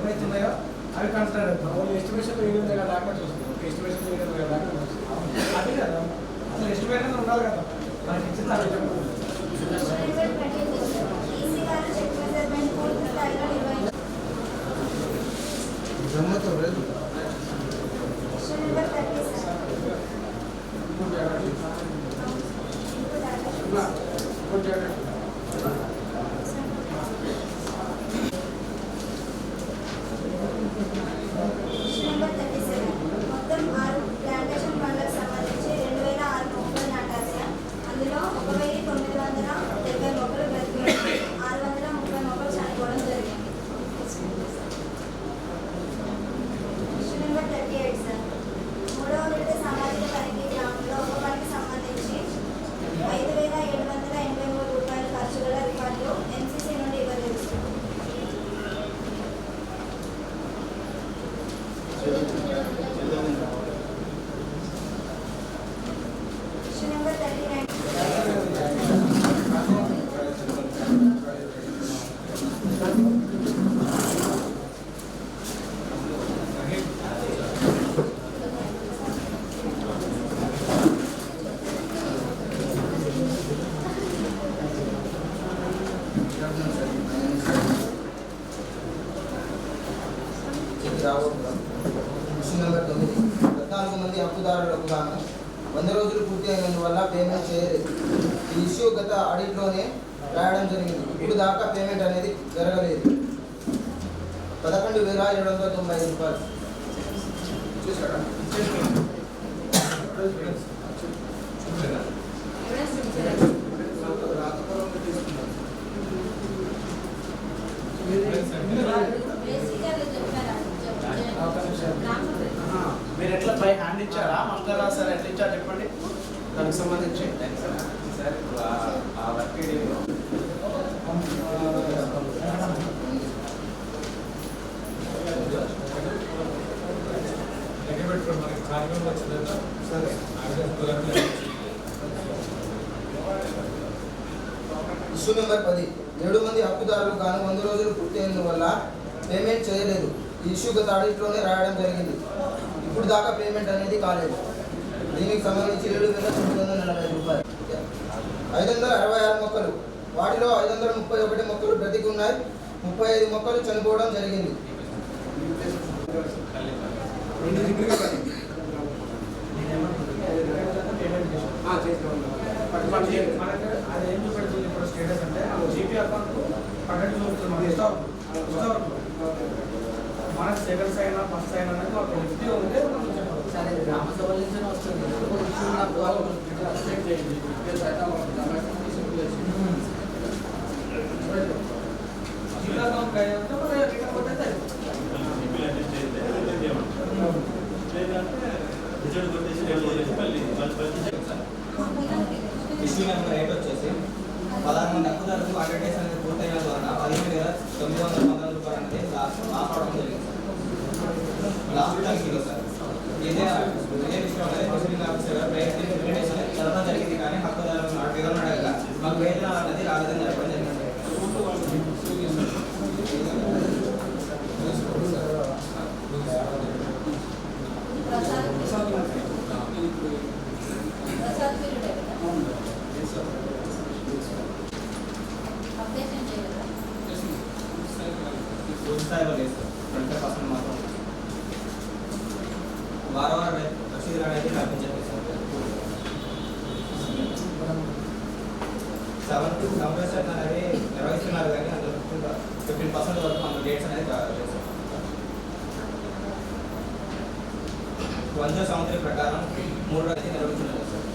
ఏమైతే ఉన్నాయో అవి కన్సిడర్ అవుతాం. ఓన్లీ ఎస్టిమేషన్ వేయడం కదా డాక్యుమెంట్స్ వస్తుంది. ఎస్టిమేషన్ వేయడం కదా డాక్యుమెంట్స్ అది కదా అసలు ఎస్టిమేషన్ ఉండాలి కదా మనకి ఇచ్చిన జమ్మతో లేదు మొత్తం 6 ప్లాంటేషన్ పండ్లకు సంబంధించి 2006 మొక్కలు నాటారు. అందులో 1970 మొక్కలు బ్రతికి 630 మొక్కలు చనిపోవడం జరిగింది. Issue number 38 sir. 3వ విడత సామాజిక తనిఖీ గ్రామంలో ఒక పనికి సంబంధించి 5,783 రూపాయల ఖర్చు గల రికార్డులు ఎన్సీసీ నుండి ఇవ్వలేదు. ఇష్యూ నెంబర్ 39 ఇష్యూ నెంబర్ 9 14 మంది హక్కుదారులకు గాను 100 రోజులు పూర్తి అయినందువల్ల పేమెంట్ చేయలేదు. ఈ ఇష్యూ గత ఆడిట్లోనే రాయడం జరిగింది. ఇప్పుడు దాకా పేమెంట్ అనేది జరగలేదు. 11,795 రూపాయలు. మీరు ఎట్లా బై హ్యాండ్ ఇచ్చారా మంగళ రాసారా ఎట్లా ఇచ్చారు చెప్పండి దానికి సంబంధించి సార్ ఇప్పుడు ఆ వర్క్ ఏరియాలో ఇష్యూ నెంబర్ 10 7 మంది హక్కుదారులు గాను 100 రోజులు పూర్తి అయినందువల్ల పేమెంట్ చేయలేదు. ఈ ఇష్యూ గత ఆడిట్లోనే రాయడం జరిగింది. ఇప్పుడు దాకా పేమెంట్ అనేది కాలేదు. దీనికి సంబంధించి 7,945 రూపాయలు. 566 మొక్కలు, వాటిలో 531 మొక్కలు బ్రతికి ఉన్నాయి. 35 మొక్కలు చనిపోవడం జరిగింది. అది ఏం చూపెడుతుంది ఇప్పుడు స్టేటస్ అంటే జీపీ అకౌంట్ పన్నెండు చూస్తుంది మనకి మనకు సెకండ్స్ అయినా ఫస్ట్ అయినా అనేది మాకు ఫిఫ్టీ ఉంటే మనం చెప్పాలి. సరే గ్రామ సభల నుంచి వస్తుంది జిల్లా అకౌంట్ ఉంటే మన రిటర్న్ కొట్టేస్తే ఇష్యూ నెంబర్ 8 వచ్చేసి 16 మంది హక్కుదారులకు అడ్వర్టైజ్ అనేది పూర్తయిన ద్వారా 15,919 రూపాయలు అనేది లాస్ అవడం జరిగింది. లాస్ట్ తనిఖీలో సార్ ఇదే విషయం అనేది ప్రొసీడింగ్ ఆఫీసర్ గారు ఇంప్లిమెంటేషన్ అనేది జరగడం జరిగింది. కానీ హక్కుదారులను వివరణ అడగగా మాకు వేతన అనేది రాలేదని చెప్పడం జరిగింది. పూర్తి స్థాయిలో లేదు సార్. 25% మాత్రం వారం రసీదులు అనేది కల్పించండి సార్. 7% అనేది నిర్వహిస్తున్నారు కానీ అందులో 15% వరకు మన డేట్స్ అనేది కాలేదు సార్. వంద సంవత్సరం ప్రకారం 3 రోజులు నిర్వహించున్నారు సార్.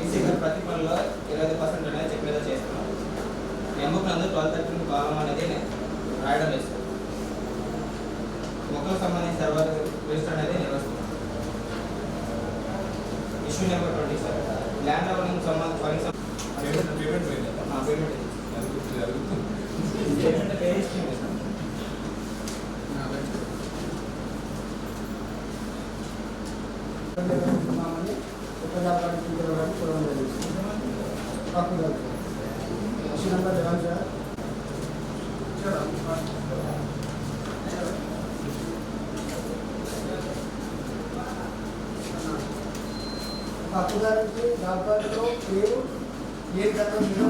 ఈసీ గారు ప్రతి పనిలో 20% అనేది చెక్ మీద చేస్తున్నాం. ఎంబుక్ నందు 12/13 భాగం అనేది రాయడం లేదు సార్. మొక్కలకు సంబంధించి సర్వర్ రిజిస్టర్ అనేది నిర్వహిస్తున్నాం. Issue number 20 sir. ల్యాండ్ అవడానికి సంబంధించి పేమెంట్ పే ఇస్తుంది సార్. ఉపజాపడానికి చూడడం జరిగింది. Issue number 11 sir. హక్కుదారునికి జాబితాలో పేరు ఏ విధంగా మీరు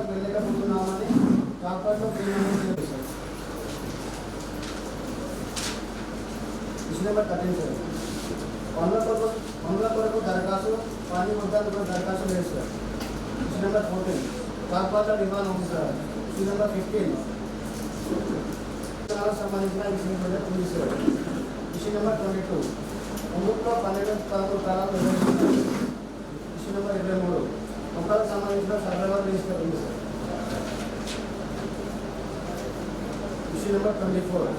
వెళ్ళలేకపోతున్నామని జాబితాలో పేరు నమోదు చేశారు. విషయం నెంబర్ 13 సార్. పనుల కొరకు దరఖాస్తు పని ముద్దాల కొరకు దరఖాస్తు లేదు సార్. విషయం నెంబర్ 14 జాబితాలో డిమాండ్ ఉంది సార్. విషయం నెంబర్ 15 సంబంధించిన విషయం నెంబర్ 3 సార్. విషయం నెంబర్ 22 ప్రభుత్వ 12 కాలాలు నిర్వహిస్తున్నారు. విషయం నెంబర్ 23 మొక్కలకు సంబంధించిన సరళ రిజిస్టర్ ఉంది సార్. విషయం నెంబర్ 24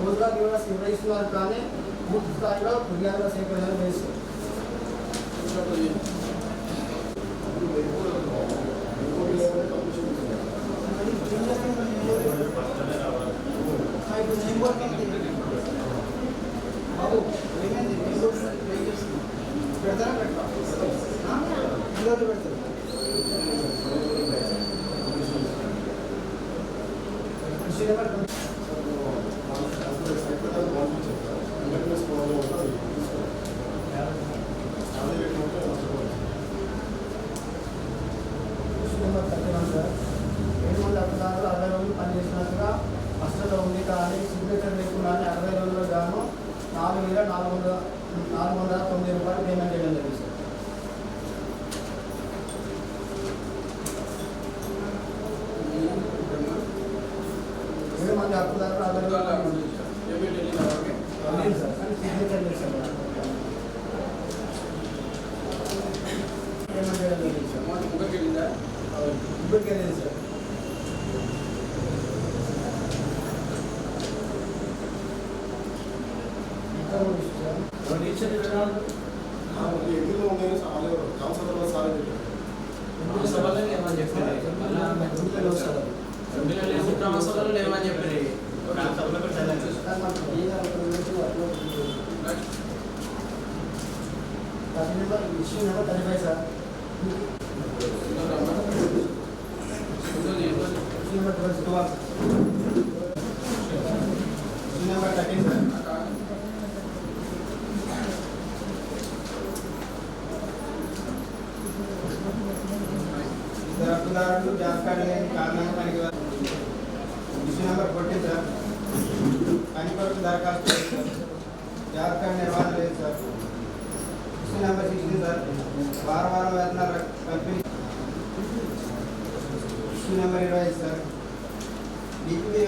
రోజుగా వివరాలు నిర్వహిస్తున్నారు కానీ పూర్తి స్థాయిలో ఫిర్యాదుల సేకరణ లేదు సార్. పెడతారా పెడతారు పనిచేసినట్టుగా అసలు ఉంది కానీ సిగ్నేచర్ లేకుండా 60 రోజుల్లో గాను 4,409 రూపాయలు పేమెంట్ చేయడం జరిగింది సార్. ఏడు మంది హక్కుదారులు 60 రోజులు సార్ కానీ సిగ్నేచర్ లేదు సార్. పేమెంట్ చేయడం జరిగింది సార్. ముగ్గురికి వెళ్ళింది సార్. ఎదురు ఉన్నాయి సంవత్సరాల సార్ లేవని చెప్పి issue number 35 sir. Issue number 12 issue number 13 sir. హక్కుదారులు జాబ్ కార్డు లేని కారణంగా పనికి ఇష్యూ నెంబర్ 14 సార్. పని కొరకు దరఖాస్తు లేదు సార్. జాబ్ కార్డు నిర్వహణ లేదు సార్. Issue number 16 sir. వారం వేతనాలు పంపిణీ. Issue number 20 sir. Deputy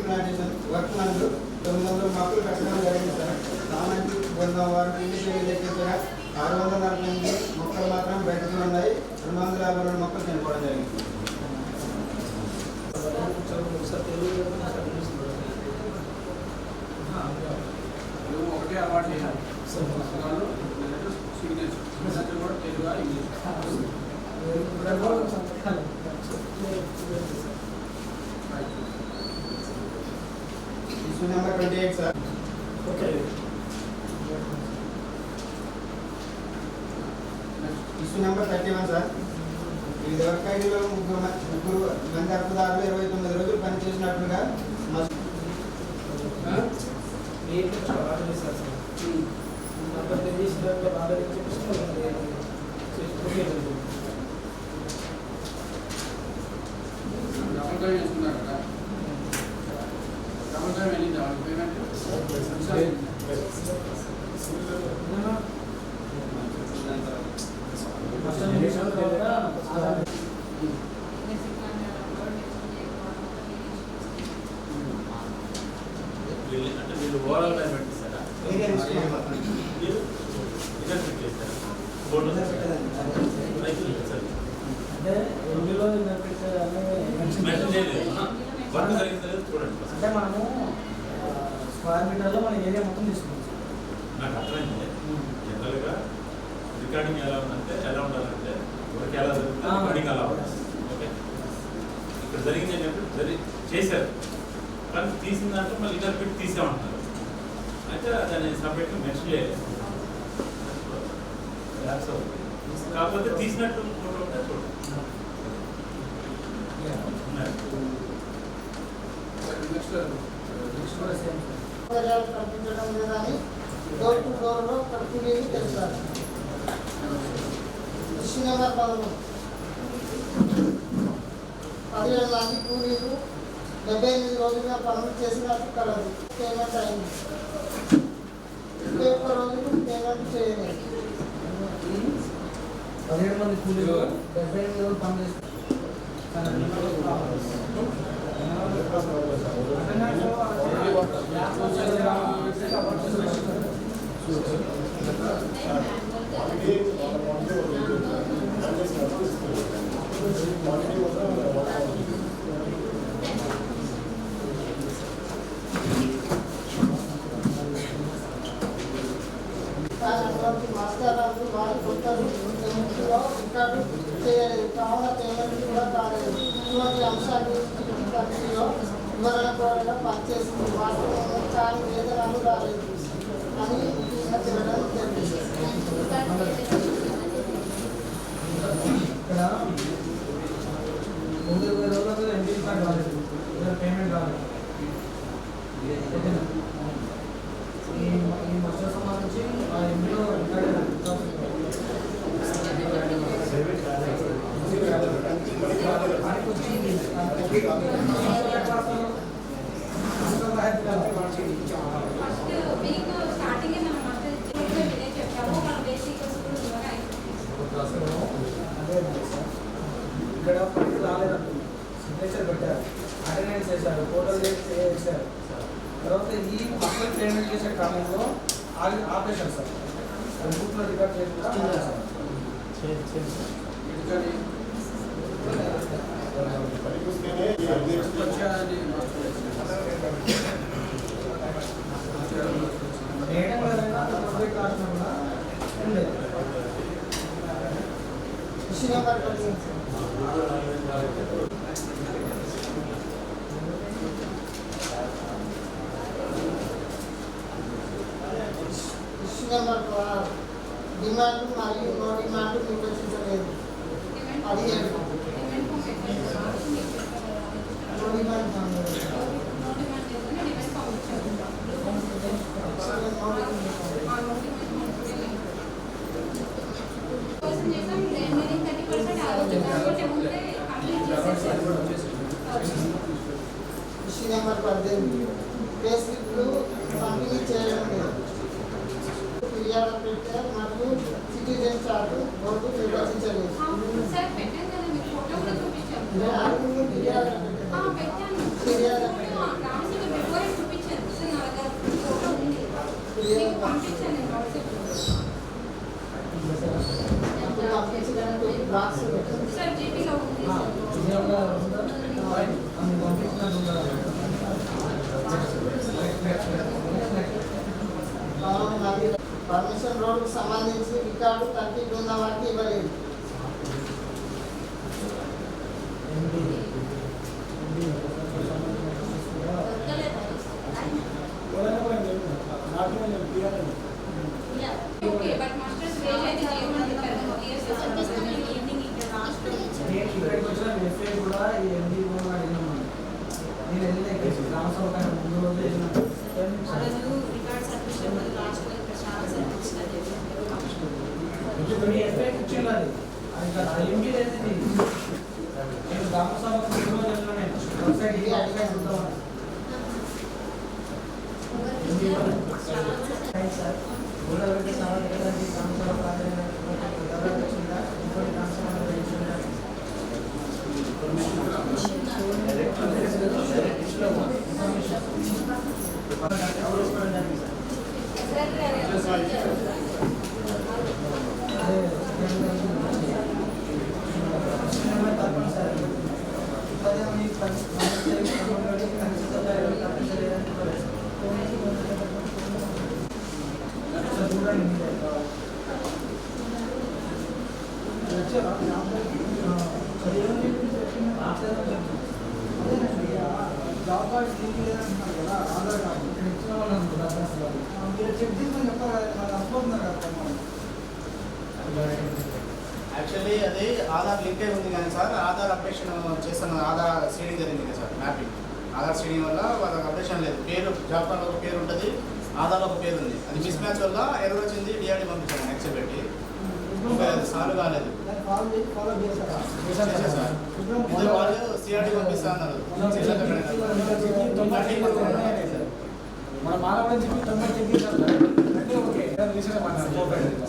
plantation work నందు 900 మొక్కలు పెట్టడం జరిగింది సార్. సామాజిక బృందం వారు తెలియజేసేగా 648 మొక్కలు మాత్రం బయటకు ఉన్నాయి. 252 మొక్కలు చనిపోవడం జరిగింది. ఒకటే అలవాటు చేయాలి సిగ్నేచర్ కూడా Telugu English. Issue number 28 sir. Issue number 31 sir. వివిధ వర్క్ ఐడీలో ముగ్గురు మంది హక్కుదారులు 29 రోజులు పనిచేసినట్లుగా డబుల్ చేసుకున్నారు కదా. డబుల్ వెళ్ళిందా వాళ్ళకి పేమెంట్ అంటే వీళ్ళు ఓవరాల్ పేమెంట్ ఇస్తారా? మీరు ఇద్దరు ఫిట్ చేస్తారా? బోర్డు అంటే ఇందులో వర్క్ జరిగింది చూడండి. అంటే మనము స్క్వేర్ మీటర్లో మన ఏరియా మొత్తం తీసుకున్నాం. నాకు అర్థమైంది. జనరల్గా రికార్డింగ్ ఎలా ఉందంటే ఎలా ఉండాలంటే వర్క్ ఎలా జరుగుతుంది రికార్డింగ్ అలా ఉండాలి. ఓకే, ఇక్కడ జరిగింది ఏంటంటే చేశారు కానీ తీసిన దాంట్లో మళ్ళీ ఇద్దరు పెట్టి తీసామంటున్నారు. అయితే దాన్ని సపరేట్గా మెన్షన్ చేయలేదు. కాకపోతే తీసినట్టు ఫోటో ఉంటే చూడండి. కల్పించడం లేదని డోర్ టు డోర్లో కల్పించేది తెలుస్తారు. కృషి నెంబర్ 13 17 మంది కూలీలు 78 రోజులుగా పనులు చేసినట్టు కలదు. పేమెంట్ అయింది. 21 రోజులు పేమెంట్ చేయలేదు. 17 మంది కూలీలు 78 రోజులు పని చేస్తారు. మాస్టర్లు వారి కొత్తలు రికార్డు చేయలేదు. కావున పేమెంట్ కూడా కాలేదు. ఇటువంటి అంశాలు కంపెనీలో వివరణ కూడా పనిచేసింది. వాస్తవం కానీ వేతనాలు రాలేదు అని తినడం జరిగింది. ఇక్కడ 20 రోజులకు ఎంపీ కార్డు రాలేదు, పేమెంట్ రాలేదు. ఈ మధ్య సంబంధించి ఆ ఎంపీలో రికార్డు ఇక్కడ పనికి రాలేదండి. సిగ్నేచర్ పెట్టారు, అటెండెన్స్ చేశారు, ఫోటోలు చేశారు. తర్వాత ఈ అసలు పేమెంట్ చేసే క్రమంలో ఆపేశారు సార్. బుక్లో రికార్డ్ చేయకుండా మేడం గారైనా పబ్లిక్ రాసిన కూడా ఉండేది. కృషి నెంబర్ 13 నెంబర్ 16 డిమాండ్ మరియు నో డిమాండ్ నిర్వచించలేదు. 17 నో డిమాండ్ కృషి నెంబర్ 18 పే స్లిప్లు పంపిణీ చేయడం లేదు. ఫిర్యాదు పెట్టారు మరియు సిటిజన్ చార్ట్ బోర్డు నిర్వచించలేదు. పర్మిషన్ రోడ్డుకు సంబంధించి రికార్డు తగ్గి ఉన్న వారికి ఇవ్వలేదు. ఇక్కడికి వచ్చిన ఎఫ్ఐ కూడా ఈ ఎండి అడిగినామండి. నేను వెళ్ళిన గ్రామ సభ ముందు రోజు వెళ్ళినాను. ఎఫ్ఐ కూర్చుంది అది ఎండి లేదు. నేను గ్రామ సభకు ముందు రోజు వెళ్ళినా. వెబ్సైట్ ఇది అడిగాను ఉంటామని సార్. ఊళ్ళకి సామాజిక గ్రామ సభ ప్రాధాన్యత ఇంకోటి గ్రామ సభ జాబ్ కార్డు దీనికి లేదంటున్నారు కదా, ఆధార్ కార్డు ఇక్కడ ఇచ్చిన వాళ్ళు అనుకుంటారు. మీరు చెక్ తీసుకొని చెప్పారు కదా, మరి అనుకుంటున్నారు కదా. యాక్చువల్లీ అది ఆధార్ లింక్ అయి ఉంది కానీ సార్, ఆధార్ అప్డేషన్ చేస్తున్న ఆధార్ సీడింగ్ జరిగింది కదా సార్, మ్యాపింగ్ ఆధార్ సీడింగ్ వల్ల వాళ్ళకి అప్డేషన్ లేదు. పేరు జాబ్ కార్డులో ఒక పేరు ఉంటుంది, ఆధార్లో ఒక పేరు ఉంది. అది మిస్ మ్యాచ్ వల్ల ఎర్రర్ వచ్చింది. డిఆర్డీ పంపించాను ఎక్సెల్ పెట్టి. సాల్వ్ కాలేదు ఫాలో చేస్తారా? చేశారు సార్. ఇది వాళ్ళు సిఆర్డీ పంపిస్తా అన్నారు. మన మానవుడు చెప్పి 90 చెక్ చేశారు సార్. అంటే ఓకే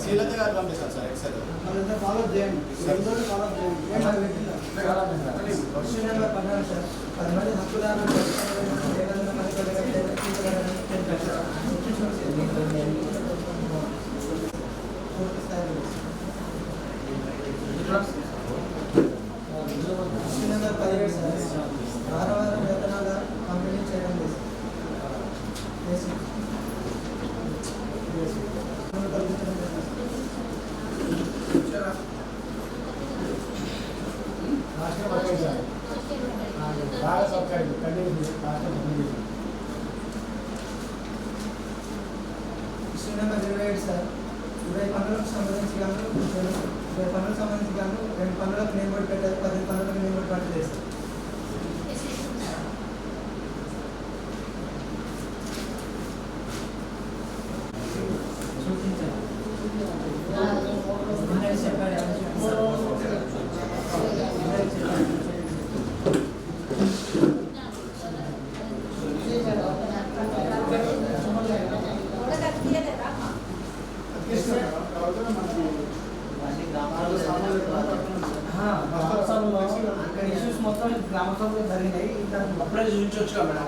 శ్రీలంక గారు పంపిస్తారు సార్ ఎక్సెల్. మళ్ళీ ఫాలో చేయండి. రెండోది ఫాలో చేయండి. Question number 14 sir. 10 మంది హక్కుదారులు పూర్తి స్థాయిలో క్వశ్చన్ నెంబర్ 17 సార్. వారం వేతనాల పంపిణీ చేయడం రాష్ట్రం వర్క్ సార్. బాగా సబ్స్క్రైబ్ కంటిన్యూ రాష్ట్రం క్వశ్చన్ నెంబర్ 27 సార్. 20 పనులకు సంబంధించి గాను 20 పనులకు సంబంధించి గాను 2 పనులకు నియమబడి పెట్టారు, 10 పనులకు నియమబడి పట్టలేదు సార్. ఇష్యూస్ మొత్తం గ్రామ సభలో జరిగినాయి. అప్పుడే చూపించవచ్చు కదా మేడం.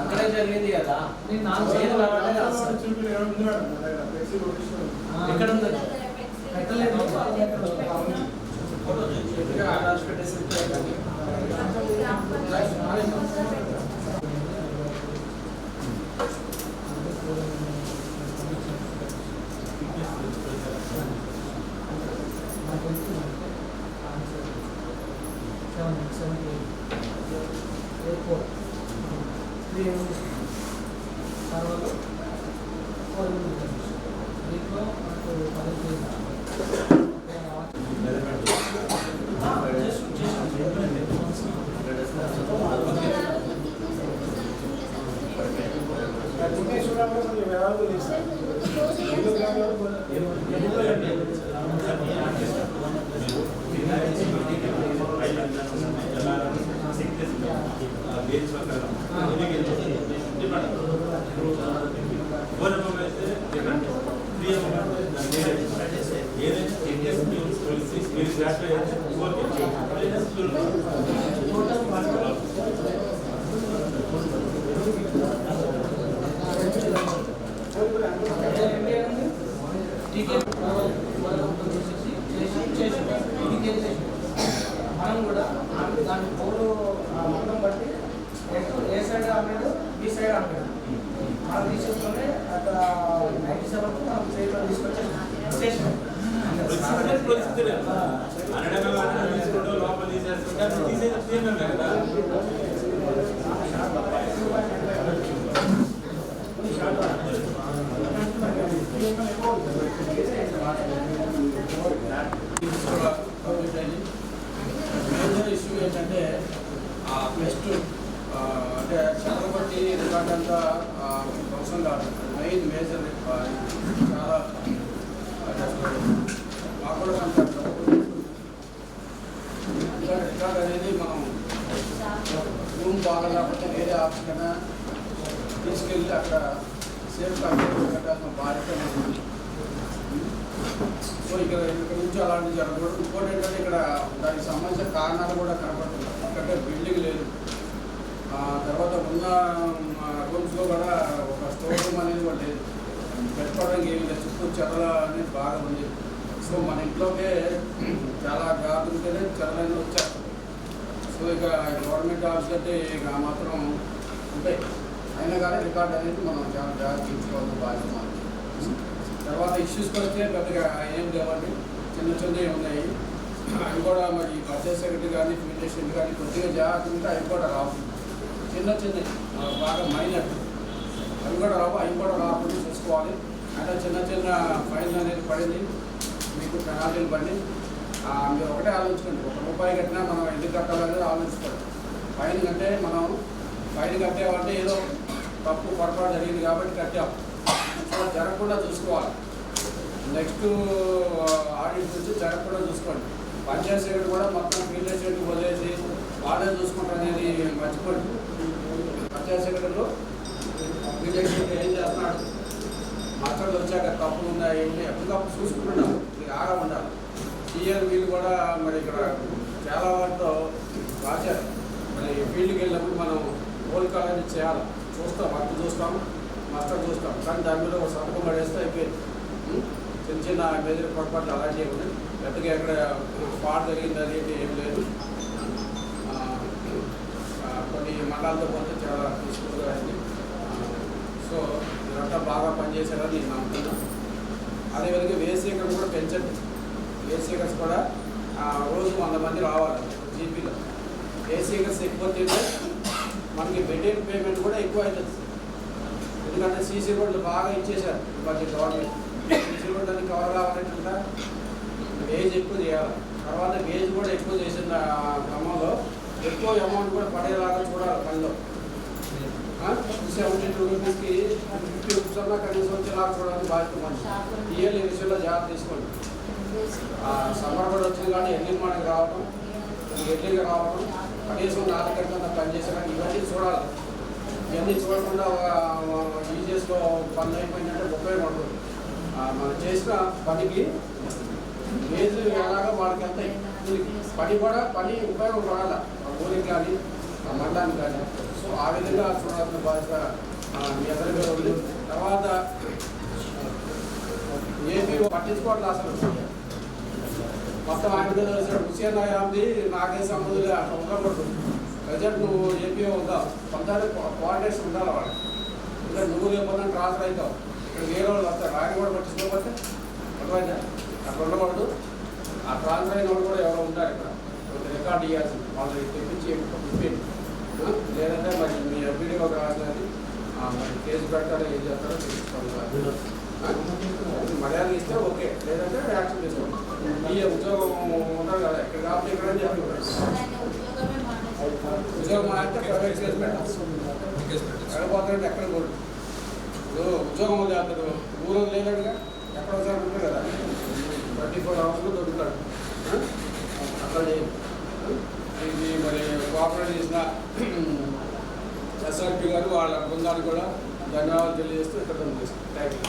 అక్కడే జరిగింది కదా. ఎక్కడ ఉంది? మనం కూడా దాని కోడు మొత్తం బట్టి ఏ సైడ్ అమ్మేది బి సైడ్ అమ్మేది మనం తీసుకొని అక్కడ 97 మనం సైడ్లో తీసుకొచ్చేసాం స్టేషన్ మేజర్ ఇష్యూ ఏంటంటే బెస్ట్ అంటే ఛత్రపతి రికార్డ్ అంతా అవసరం కాదు. మెయిన్ మేజర్ చాలా మాకు కూడా కనపడతాం. రికార్డ్ అనేది మనం రూమ్ బాగా లేకపోతే వేరే ఆఫీస్ కన్నా తీసుకెళ్ళి అక్కడ సేఫ్ కట్టాల్సిన బాధ్యత ఉంది. సో ఇక్కడ నుంచి అలాంటి జరగకూడదు. ఇంకోటి ఏంటంటే ఇక్కడ దానికి సంబంధించిన కారణాలు కూడా కనపడుతున్నాయి. ఎందుకంటే బిల్డింగ్ లేదు, తర్వాత ఉన్న రూమ్స్లో కూడా ఒక స్టోర్ రూమ్ అనేది కూడా లేదు, పెట్టుకోవడానికి ఏమి లేదు, చుట్టూ చెదల అనేది బాగా ఉంది. సో మన ఇంట్లోకే చాలా జాగ్రత్త ఉంటేనే చెదలన్నీ వచ్చేస్తాయి. సో ఇక గవర్నమెంట్ ఆఫీస్ అంటే ఇక మాత్రం ఉంటాయి. అయినా కానీ రికార్డ్ అనేది మనం చాలా జాగ్రత్త తీసుకోవాల్సిన బాధ్యత. తర్వాత ఇష్యూస్కి వస్తే పెద్దగా ఏం లేవండి, చిన్న చిన్నవి ఉన్నాయి. అవి కూడా మరి పర్చేస్ సెక్రటరీ కానీ ఫీల్డ్ అసిస్టెంట్ కానీ కొద్దిగా జాగ్రత్త ఉంటే అవి కూడా రావు. చిన్న చిన్నవి బాగా మైనర్ అవి కూడా రావు. అవి కూడా రాకుండా చూసుకోవాలి. అంటే చిన్న చిన్న ఫైన్ అనేది పడింది, మీకు పెనాల్టీలు పడి మీరు ఒకటే ఆలోచించండి. ₹1 కట్టినా మనం ఎందుకు కట్టాలనేది ఆలోచించుకోండి. ఫైన్ కంటే మనం ఫైన్ కట్టేవాలంటే ఏదో తప్పు పొరపాటు జరిగింది కాబట్టి కట్టాం. సో జరగకుండా చూసుకోవాలి. నెక్స్ట్ ఆడిట్ నుంచి జరగకుండా చూసుకోండి. పంచాయత్ సెక్రటరీ కూడా మొత్తం ఫీల్డ్ సెక్రటరీ వదిలేసి వాళ్ళే చూసుకుంటారు అనేది మర్చిపోండి. పంచాయత్ సెక్రటరీలో ఫీల్డ్ సెక్రటరీ ఏం చేస్తున్నాడు, మాస్టర్లు వచ్చాక తప్పులు ఉన్నాయి ఏమి ఎప్పటికప్పుడు చూసుకుంటున్నాం. మీకు ఆగా ఉండాలి. సీఎం వీళ్ళు కూడా మరి ఇక్కడ చాలా వాటిలో రాశారు. మరి ఫీల్డ్కి వెళ్ళినప్పుడు మనం రోల్ కాల్ అనేది చేయాలి. చూస్తాం, వర్క్ చూస్తాం, మాస్టర్ చూస్తాం, కానీ దాని మీద ఒక సంతకం పడేస్తే అయిపోయింది. చిన్న చిన్న మేజర్ పొరపాట్లు అలాంటివి ఉన్నాయి. పెద్దగా ఎక్కడ స్పాట్ జరిగింది అనేది ఏం లేదు. కొన్ని మండలాలతో పోతే చాలా పీస్ఫుల్గా అయింది. సో మీరంతా బాగా పనిచేశారని నేను నమ్ముతున్నాను. అదేవిధంగా వేసీకర్స్ కూడా పెంచండి. వేసీకర్స్ కూడా రోజు 100 మంది రావాలి జీపీలో. వేసీకర్స్ ఎక్కువ తింటే మనకి మెటీరియల్ పేమెంట్ కూడా ఎక్కువ అవుతుంది. ఎందుకంటే సీసీ రోడ్లు బాగా ఇచ్చేశారు ప్రతి గవర్నమెంట్. సీసీ రోడ్లు అన్ని కవర్ కావాలంటే వేజ్ ఎక్కువ చేయాలి. తర్వాత వేజ్ కూడా ఎక్కువ చేసిన క్రమంలో ఎక్కువ అమౌంట్ కూడా పడేలాగా చూడాలి. పనిలో 72 రూపీస్కి 50 రూపీస్ అన్నా కనీసం వచ్చేలాగా చూడాలని బాధ్యత మంది. ఇయర్లీ విషయంలో జాగ్రత్త తీసుకోండి. సమ్మర్ కూడా వచ్చింది కానీ ఎర్లీ మార్నింగ్ రావడం, ఎర్లీగా రావడం, కనీసం 4 గంటల పనిచేసేలాగా ఇవన్నీ చూడాలి. ఇవన్నీ చూడకుండా ఈజీఎస్లో పనులు అయిపోయిందంటే ఉపయోగపడుతుంది. మనం చేసిన పనికి వేజ్ ఎలాగా వాళ్ళకి వెళ్తాయి. పని ఉపయోగపడాలి ఊరికి కానీ మండలానికి కానీ. సో ఆ విధంగా చూడాల్సిన బాధ్యత మీ అందరి మీద ఉంది. తర్వాత ఏపీఓ పట్టించుకోవట్లేదు అసలు. మొత్తం ఆయన మీద హుసేన్ అయ్యాది నాకే సంబంధం అట్లా ఉండకూడదు. ప్రజెంట్ నువ్వు ఏపీఓ ఉందావు, కొంత కోఆర్డినేషన్ ఉండాలి వాళ్ళు. ఇంకా నువ్వు లేకపోతే ట్రాన్స్ఫర్ అవుతావు. ఇక్కడ వేరే వాళ్ళు వస్తారు, ఆయన కూడా పట్టించుకోకపోతే అర్థమైందా? అట్లా ఉండకూడదు. ఆ ట్రాన్స్ఫర్ అయిన వాళ్ళు కూడా ఎవరో ఉంటారు ఇక్కడ, రికార్డు ఇవ్వాల్సింది. వాళ్ళు తెప్పించి ఇప్పింది. లేదంటే మరి మీ ఎంపీడీఓ రాసినది మరి కేసు పెట్టారో ఏం చేస్తారో తెలుసుకోవాలి. మర్యాద ఇస్తే ఓకే, లేదంటే యాక్షన్ తీసుకోండి. ఈ ఉద్యోగం ఉంటారు కదా ఇక్కడ కాబట్టి ఇక్కడ చెప్పి ఉద్యోగం అంటే ప్రైవేట్ కేసు పెట్టాలి. ఎక్కడ కూడా ఉద్యోగం చేస్తారు. ఊరు లేనట్టుగా ఎక్కడ ఒకసారి ఉంటారు కదా, 24 అవర్స్లో దొరుకుతాడు. అట్లా చేయండి. ఇది మరి కోఆపరేట్ చేసిన ఎస్ఆర్పి గారు వాళ్ళ బృందానికి కూడా ధన్యవాదాలు తెలియజేస్తూ ఇక్కడ థ్యాంక్ యూ.